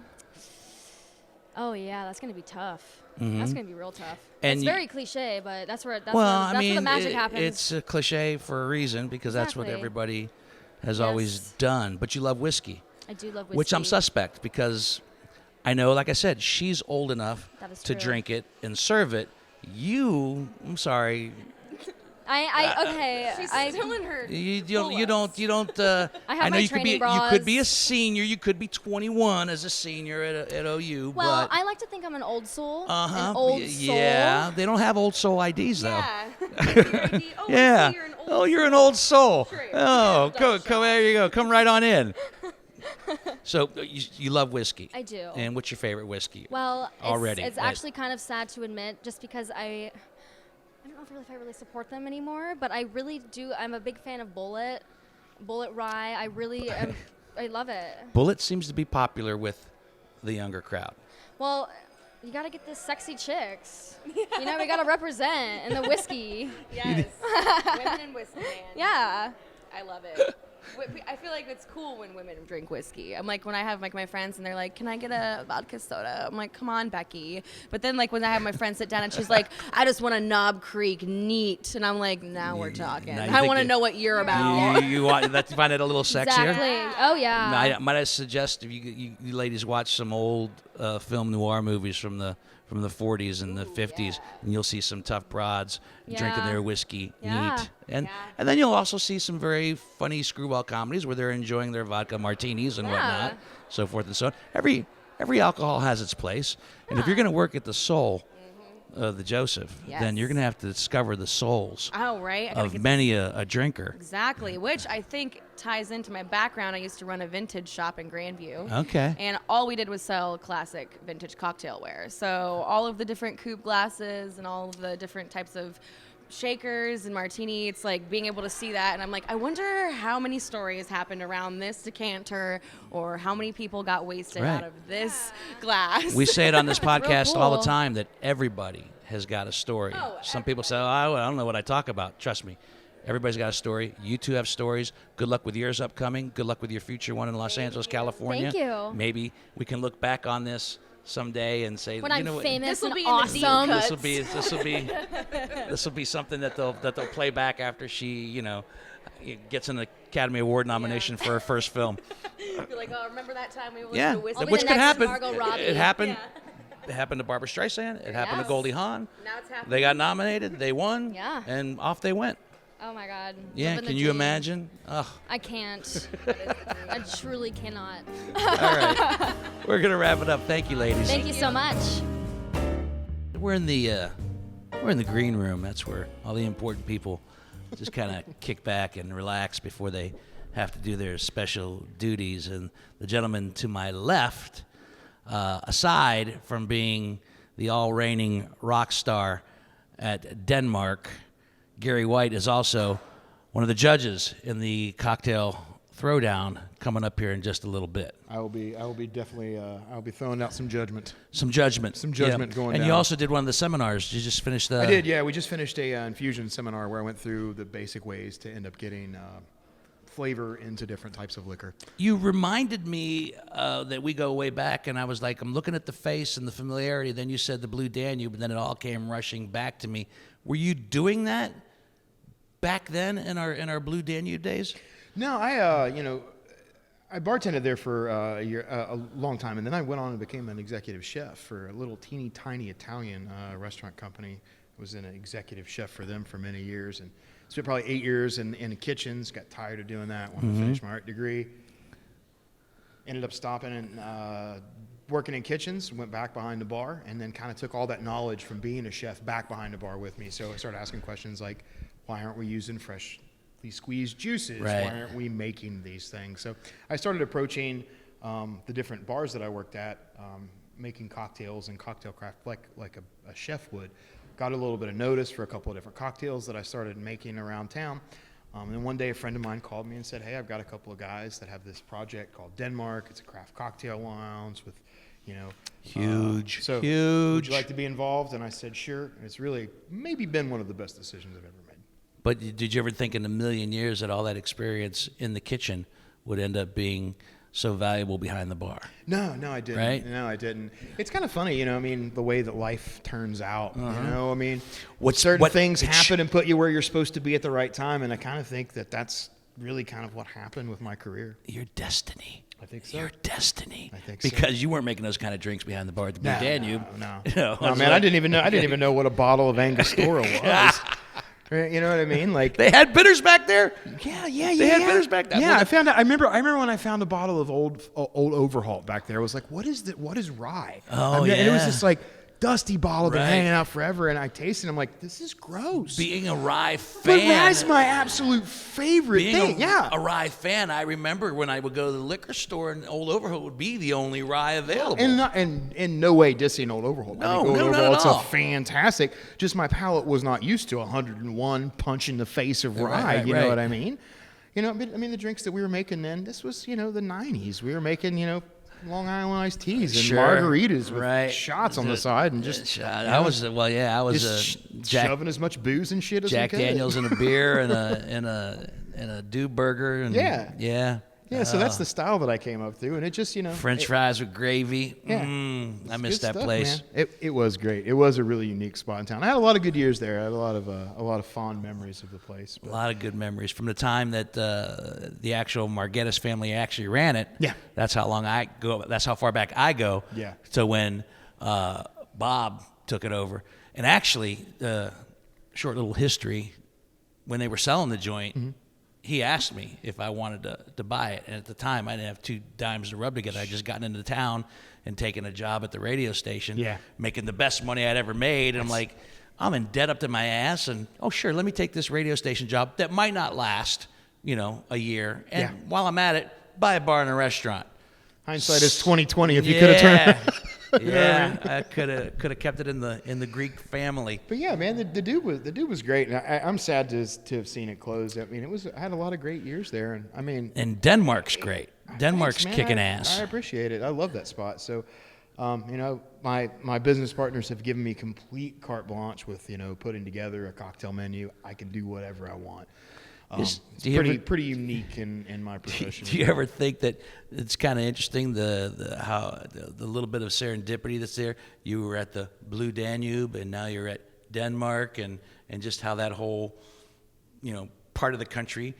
[SPEAKER 4] Oh yeah, that's gonna be tough.
[SPEAKER 1] Mhm.
[SPEAKER 4] That's gonna be real tough.
[SPEAKER 1] And
[SPEAKER 4] it's
[SPEAKER 1] you-
[SPEAKER 4] very cliche, but that's where
[SPEAKER 1] well, I mean,
[SPEAKER 4] where the magic happens.
[SPEAKER 1] it's a cliche for a reason because that's what
[SPEAKER 4] Exactly.
[SPEAKER 1] everybody has always
[SPEAKER 4] Yes.
[SPEAKER 1] done. But you love whiskey,
[SPEAKER 4] I do love whiskey.
[SPEAKER 1] which I'm suspect because I know, like I said, she's old enough
[SPEAKER 4] That is
[SPEAKER 1] to
[SPEAKER 4] true.
[SPEAKER 1] drink it and serve it. I'm sorry.
[SPEAKER 4] Okay.
[SPEAKER 11] She's
[SPEAKER 4] I
[SPEAKER 11] still in her.
[SPEAKER 1] You don't.
[SPEAKER 4] I have
[SPEAKER 1] know
[SPEAKER 4] my
[SPEAKER 1] you could be.
[SPEAKER 4] training
[SPEAKER 1] You could be a
[SPEAKER 4] bras.
[SPEAKER 1] senior. You could be 21 as a senior at OU.
[SPEAKER 4] well,
[SPEAKER 1] but
[SPEAKER 4] I like to think I'm an old soul.
[SPEAKER 1] uh-huh.
[SPEAKER 4] An old soul.
[SPEAKER 1] Yeah, they don't have old soul IDs though.
[SPEAKER 11] Yeah. Oh,
[SPEAKER 1] Yeah.
[SPEAKER 11] so you're an old
[SPEAKER 1] Oh, you're an old soul.
[SPEAKER 11] True.
[SPEAKER 1] Oh, come there you go. Come right on in. So you love whiskey.
[SPEAKER 4] I do.
[SPEAKER 1] And what's your favorite whiskey?
[SPEAKER 4] Well,
[SPEAKER 1] already.
[SPEAKER 4] it's actually kind of sad to admit, just because I don't know if I really support them anymore, but I really do. I'm a big fan of Bullet Rye. I really am. I love it.
[SPEAKER 1] Bullet seems to be popular with the younger crowd.
[SPEAKER 4] Well, you gotta get the sexy chicks. You know, we gotta represent in the whiskey.
[SPEAKER 11] Yes. Women in whiskey, man.
[SPEAKER 4] Yeah.
[SPEAKER 11] I love it. I feel like it's cool when women drink whiskey. I'm like, when I have like my friends and they're like, "Can I get a vodka soda?" I'm like, "Come on, Becky." But then like when I have my friend sit down and she's like, "I just want a Knob Creek neat," and I'm like, "Now we're talking.
[SPEAKER 1] now you
[SPEAKER 11] I
[SPEAKER 1] think
[SPEAKER 11] want to
[SPEAKER 1] it-
[SPEAKER 11] know what you're about."
[SPEAKER 1] You want that to find it a little sexier?
[SPEAKER 4] Exactly. Oh yeah.
[SPEAKER 1] Might I suggest if you ladies watch some old film noir movies from the 40s and the 50s, and you'll see some tough broads drinking
[SPEAKER 4] Yeah.
[SPEAKER 1] their whiskey
[SPEAKER 4] Yeah.
[SPEAKER 1] neat. And then you'll also see some very funny screwball comedies where they're enjoying their vodka martinis and whatnot, so forth and so on. Every alcohol has its place, and if you're going to work at the Soul, of the Joseph,
[SPEAKER 11] Yes.
[SPEAKER 1] then you're going to have to discover the souls
[SPEAKER 11] Oh, right. I gotta
[SPEAKER 1] of
[SPEAKER 11] get
[SPEAKER 1] many a drinker.
[SPEAKER 11] Exactly, which I think ties into my background. I used to run a vintage shop in Grandview.
[SPEAKER 1] Okay.
[SPEAKER 11] And all we did was sell classic vintage cocktailware. So all of the different coupe glasses and all of the different types of shakers and martini, it's like being able to see that, and I'm like, I wonder how many stories happened around this decanter, or how many people got wasted
[SPEAKER 1] Right.
[SPEAKER 11] out of this glass.
[SPEAKER 1] We say it on this podcast all the
[SPEAKER 11] cool.
[SPEAKER 1] time that everybody has got a story.
[SPEAKER 11] Oh,
[SPEAKER 1] Some people say, I don't know what I talk about. Trust me. Everybody's got a story. You two have stories. Good luck with yours upcoming. Good luck with your future one in Los Angeles, California.
[SPEAKER 4] Thank you.
[SPEAKER 1] Maybe we can look back on this someday and say,
[SPEAKER 4] When
[SPEAKER 1] you
[SPEAKER 4] I'm
[SPEAKER 1] know what?
[SPEAKER 4] famous
[SPEAKER 11] This'll
[SPEAKER 4] and
[SPEAKER 11] be in the deep
[SPEAKER 4] awesome.
[SPEAKER 11] cut.
[SPEAKER 1] This will be something that they'll play back after she, gets an Academy Award nomination for her first film.
[SPEAKER 11] You're like, oh, remember that time we went
[SPEAKER 1] Yeah,
[SPEAKER 11] to Whistler?
[SPEAKER 4] I'll be
[SPEAKER 1] which
[SPEAKER 4] the
[SPEAKER 1] could
[SPEAKER 4] next
[SPEAKER 1] happen.
[SPEAKER 4] Margot Robbie.
[SPEAKER 1] It happened.
[SPEAKER 11] Yeah.
[SPEAKER 1] It happened to Barbara Streisand. It happened to
[SPEAKER 11] Yes.
[SPEAKER 1] Goldie Hawn.
[SPEAKER 11] Now it's happening.
[SPEAKER 1] They got nominated. They won.
[SPEAKER 4] Yeah.
[SPEAKER 1] And off they went.
[SPEAKER 4] Oh my God.
[SPEAKER 1] Yeah.
[SPEAKER 4] Living the
[SPEAKER 1] Can you
[SPEAKER 4] dream.
[SPEAKER 1] imagine? Ugh.
[SPEAKER 4] I can't. I truly cannot.
[SPEAKER 1] All right. We're gonna wrap it up. Thank you, ladies.
[SPEAKER 4] Thank you so much.
[SPEAKER 1] We're in the green room. That's where all the important people just kind of kick back and relax before they have to do their special duties. And the gentleman to my left, aside from being the all-reigning rock star at Denmark, Gary White is also one of the judges in the cocktail throwdown coming up here in just a little bit.
[SPEAKER 12] I will be definitely. I'll be throwing out some judgment.
[SPEAKER 1] Some judgment.
[SPEAKER 12] Going
[SPEAKER 1] And
[SPEAKER 12] down.
[SPEAKER 1] you also did one of the seminars. Did you just finish the...
[SPEAKER 12] I did. Yeah, we just finished a infusion seminar where I went through the basic ways to end up getting flavor into different types of liquor.
[SPEAKER 1] You reminded me that we go way back, and I was like, I'm looking at the face and the familiarity. Then you said the Blue Danube, and then it all came rushing back to me. Were you doing that back then in our Blue Danube days?
[SPEAKER 12] No, I bartended there for a year, a long time, and then I went on and became an executive chef for a little teeny tiny Italian restaurant company. I was an executive chef for them for many years, and spent probably 8 years in the kitchens. Got tired of doing that. Wanted to finish my art degree. Ended up stopping and working in kitchens. Went back behind the bar, and then kind of took all that knowledge from being a chef back behind the bar with me. So I started asking questions like, why aren't we using fresh squeezed juices?
[SPEAKER 1] Right.
[SPEAKER 12] Why aren't we making these things? So I started approaching the different bars that I worked at, making cocktails and cocktail craft like a chef would. Got a little bit of notice for a couple of different cocktails that I started making around town. And then one day a friend of mine called me and said, hey, I've got a couple of guys that have this project called Denmark. It's a craft cocktail lounge with,
[SPEAKER 1] Huge.
[SPEAKER 12] So
[SPEAKER 1] huge.
[SPEAKER 12] would you like to be involved? And I said, sure. And it's really maybe been one of the best decisions I've ever made.
[SPEAKER 1] But did you ever think in a million years that all that experience in the kitchen would end up being so valuable behind the bar?
[SPEAKER 12] No, I didn't.
[SPEAKER 1] Right?
[SPEAKER 12] No, I didn't. It's kind of funny, the way that life turns out.
[SPEAKER 1] What's-
[SPEAKER 12] certain
[SPEAKER 1] what-
[SPEAKER 12] things happen and put you where you're supposed to be at the right time, and I kind of think that that's really kind of what happened with my career.
[SPEAKER 1] Your destiny.
[SPEAKER 12] I think so.
[SPEAKER 1] Your destiny.
[SPEAKER 12] I think so.
[SPEAKER 1] Because you weren't making those kind of drinks behind the bar at the Blue Danube.
[SPEAKER 12] No.
[SPEAKER 1] No,
[SPEAKER 12] No,
[SPEAKER 1] it's
[SPEAKER 12] man,
[SPEAKER 1] like-
[SPEAKER 12] I didn't even know what a bottle of Angostura was. Right, you know what I mean? Like
[SPEAKER 1] They had bitters back there?
[SPEAKER 12] Yeah.
[SPEAKER 1] They had bitters back there.
[SPEAKER 12] Yeah, I found out. I remember when I found a bottle of old Overhaul back there. I was like, what is rye?
[SPEAKER 1] Oh,
[SPEAKER 12] And it was
[SPEAKER 1] yeah.
[SPEAKER 12] this like dusty bottle been
[SPEAKER 1] Right.
[SPEAKER 12] hanging out forever, and I tasted it. I'm like, this is gross.
[SPEAKER 1] Being a rye
[SPEAKER 12] But
[SPEAKER 1] fan.
[SPEAKER 12] rye's my absolute favorite
[SPEAKER 1] Being
[SPEAKER 12] thing. Yeah.
[SPEAKER 1] a rye fan, I remember when I would go to the liquor store and Old Overholt would be the only rye available.
[SPEAKER 12] And in no way dissing Old Overhaul.
[SPEAKER 1] No,
[SPEAKER 12] I think
[SPEAKER 1] no,
[SPEAKER 12] Old
[SPEAKER 1] not
[SPEAKER 12] Overhaul,
[SPEAKER 1] at
[SPEAKER 12] it's
[SPEAKER 1] all.
[SPEAKER 12] a fantastic. Just my palate was not used to 101 punch in the face of rye.
[SPEAKER 1] right,
[SPEAKER 12] you
[SPEAKER 1] right.
[SPEAKER 12] know what I mean? The drinks that we were making then, this was, the 90s. We were making, Long Island iced teas and
[SPEAKER 1] Sure.
[SPEAKER 12] margaritas with
[SPEAKER 1] Right.
[SPEAKER 12] shots on the side and just
[SPEAKER 1] I was
[SPEAKER 12] just
[SPEAKER 1] Jack,
[SPEAKER 12] shoving as much booze and shit as
[SPEAKER 1] Jack
[SPEAKER 12] we could.
[SPEAKER 1] Daniels and a beer and a do burger and
[SPEAKER 12] Yeah. Yeah, so that's the style that I came up through, and it just,
[SPEAKER 1] French fries with gravy.
[SPEAKER 12] Yeah.
[SPEAKER 1] I
[SPEAKER 12] It's
[SPEAKER 1] missed
[SPEAKER 12] good
[SPEAKER 1] that
[SPEAKER 12] stuff,
[SPEAKER 1] place.
[SPEAKER 12] man. It was great. It was a really unique spot in town. I had a lot of good years there. I had a lot of fond memories of the place.
[SPEAKER 1] A lot of good memories from the time that the actual Margettis family actually ran it.
[SPEAKER 12] Yeah.
[SPEAKER 1] That's how long I go. That's how far back I go.
[SPEAKER 12] Yeah.
[SPEAKER 1] To when Bob took it over, and actually, short little history, when they were selling the joint, he asked me if I wanted to buy it. And at the time, I didn't have 2 dimes to rub together. I just gotten into town and taken a job at the radio station, making the best money I'd ever made. And I'm like, I'm in debt up to my ass. And, oh, sure, let me take this radio station job that might not last, a year. And while I'm at it, buy a bar and a restaurant.
[SPEAKER 12] Hindsight is 20/20 if you could have turned.
[SPEAKER 1] Yeah, I could have kept it in the Greek family.
[SPEAKER 12] But yeah, man, the dude was great, and I'm sad to have seen it close. I mean, I had a lot of great years there, and I mean,
[SPEAKER 1] and Denmark's great. Denmark's kicking ass.
[SPEAKER 12] I appreciate it. I love that spot. So, my business partners have given me complete carte blanche with putting together a cocktail menu. I can do whatever I want. It's pretty unique in my profession.
[SPEAKER 1] Do you ever think that it's kind of interesting the little bit of serendipity that's there? You were at the Blue Danube, and now you're at Denmark, and just how that whole part of the country,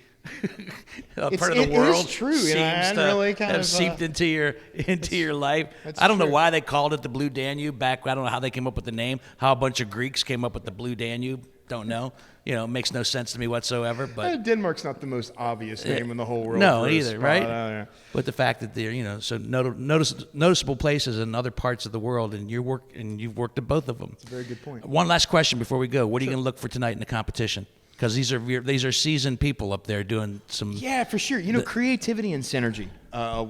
[SPEAKER 1] part of the world,
[SPEAKER 12] it is true.
[SPEAKER 1] seems to
[SPEAKER 12] really
[SPEAKER 1] have seeped into your life. I don't know why they called it the Blue Danube back. I don't know how they came up with the name. How a bunch of Greeks came up with the Blue Danube. Don't know. It makes no sense to me whatsoever. But
[SPEAKER 12] Denmark's not the most obvious name in the whole world.
[SPEAKER 1] No, either, right? But the fact that they're so noticeable places in other parts of the world, and you've worked at both of them.
[SPEAKER 12] That's a very good point.
[SPEAKER 1] One last question before we go: what are you going to look for tonight in the competition? Because these are seasoned people up there doing some.
[SPEAKER 12] Yeah, for sure. Creativity and synergy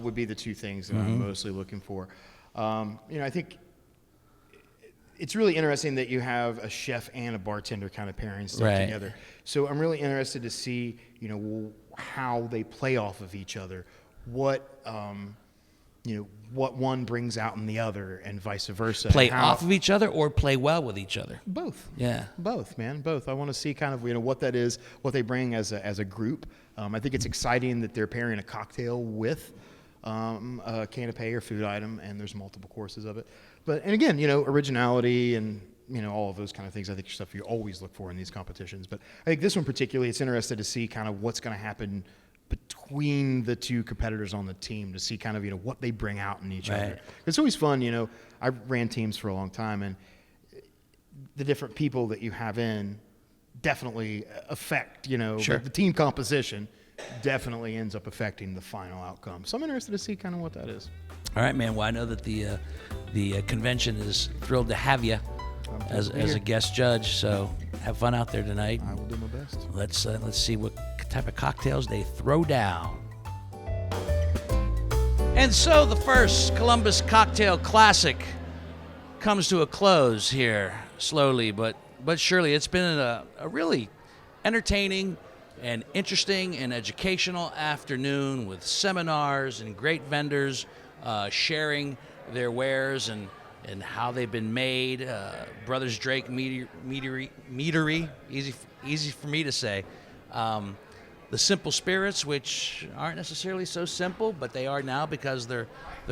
[SPEAKER 12] would be the 2 things that I'm mostly looking for. I think it's really interesting that you have a chef and a bartender kind of pairing stuff together. So I'm really interested to see, how they play off of each other, what one brings out in the other, and vice versa.
[SPEAKER 1] Play off of each other or play well with each other?
[SPEAKER 12] Both.
[SPEAKER 1] Yeah.
[SPEAKER 12] Both, man. Both. I want to see kind of what that is, what they bring as a group. I think it's exciting that they're pairing a cocktail with a canapé or food item, and there's multiple courses of it. And again, originality and all of those kind of things. I think stuff you always look for in these competitions. But I think this one particularly, it's interesting to see kind of what's going to happen between the 2 competitors on the team, to see kind of what they bring out in each other. It's always fun. I ran teams for a long time, and the different people that you have in definitely affect the team composition. Definitely ends up affecting the final outcome. So I'm interested to see kind of what that is.
[SPEAKER 1] All right, man. Well, I know that the convention is thrilled to have you as a guest judge. So have fun out there tonight.
[SPEAKER 12] I will do my best.
[SPEAKER 1] Let's see what type of cocktails they throw down. And so the first Columbus Cocktail Classic comes to a close here, slowly but surely. It's been a really entertaining and interesting and educational afternoon with seminars and great vendors sharing their wares and how they've been made. Brothers Drake Meadery, easy for me to say. The simple spirits, which aren't necessarily so simple, but they are now because they're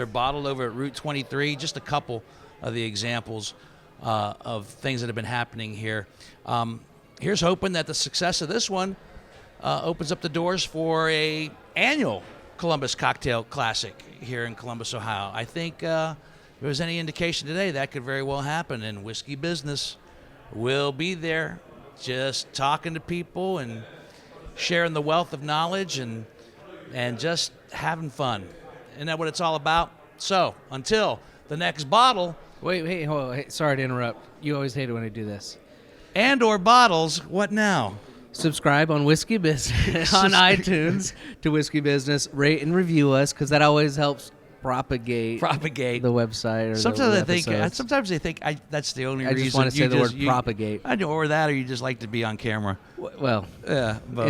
[SPEAKER 1] bottled over at Route 23. Just a couple of the examples of things that have been happening here. Here's hoping that the success of this one opens up the doors for a annual Columbus Cocktail Classic here in Columbus, Ohio. I think if there was any indication today, that could very well happen, and Whiskey Business will be there just talking to people and sharing the wealth of knowledge and just having fun. Isn't that what it's all about? So until the next bottle.
[SPEAKER 7] Wait, hold on. Hey, sorry to interrupt. You always hate it when I do this.
[SPEAKER 1] And or bottles, what now?
[SPEAKER 7] Subscribe on Whiskey Business on iTunes to Whiskey Business. Rate and review us, because that always helps propagate the website. Or
[SPEAKER 1] sometimes
[SPEAKER 7] the
[SPEAKER 1] I think.
[SPEAKER 7] episodes.
[SPEAKER 1] Sometimes they think that's the only reason.
[SPEAKER 7] I just want to say the word propagate.
[SPEAKER 1] I know, or that, or you just like to be on camera.
[SPEAKER 7] Well,
[SPEAKER 1] yeah, both.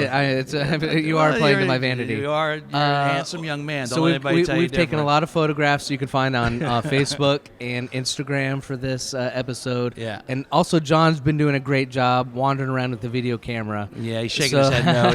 [SPEAKER 7] You are playing to my vanity.
[SPEAKER 1] You're a handsome young man. Don't let anybody tell you
[SPEAKER 7] we've taken
[SPEAKER 1] different.
[SPEAKER 7] a lot of photographs you can find on Facebook and Instagram for this episode.
[SPEAKER 1] Yeah.
[SPEAKER 7] And also, John's been doing a great job wandering around with the video camera.
[SPEAKER 1] Yeah, he's shaking his head no.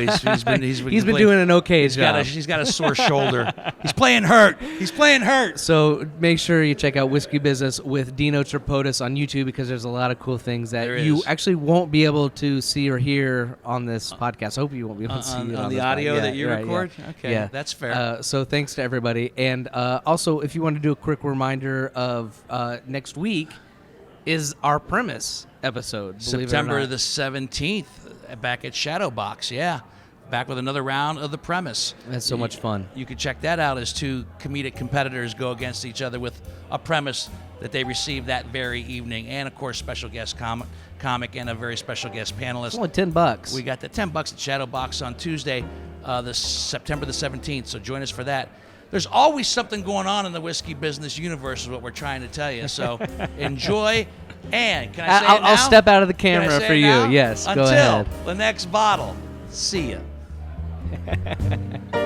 [SPEAKER 1] He's
[SPEAKER 7] been doing an okay job.
[SPEAKER 1] He's got a sore shoulder. He's playing hurt.
[SPEAKER 7] So make sure you check out Whiskey Business with Dino Tripodis on YouTube, because there's a lot of cool things that you actually won't be able to see or hear on this podcast. I hope you won't be able to see it
[SPEAKER 1] on the audio that you record.
[SPEAKER 7] Yeah.
[SPEAKER 1] Okay,
[SPEAKER 7] yeah.
[SPEAKER 1] That's fair.
[SPEAKER 7] So thanks to everybody, and also if you want to do a quick reminder of next week is our premise episode,
[SPEAKER 1] September the 17th, back at Shadowbox. Yeah, back with another round of The Premise.
[SPEAKER 7] That's so much fun.
[SPEAKER 1] You can check that out as two comedic competitors go against each other with a premise that they received that very evening, and of course special guest comic and a very special guest panelist.
[SPEAKER 7] It's only $10.
[SPEAKER 1] We got the $10 at Shadow Box on Tuesday, September the 17th. So join us for that. There's always something going on in the whiskey business universe, is what we're trying to tell you. So enjoy. And can I say it now?
[SPEAKER 7] I'll step out of the camera for you.
[SPEAKER 1] Now?
[SPEAKER 7] Yes,
[SPEAKER 1] Until
[SPEAKER 7] go ahead.
[SPEAKER 1] the next bottle. See ya.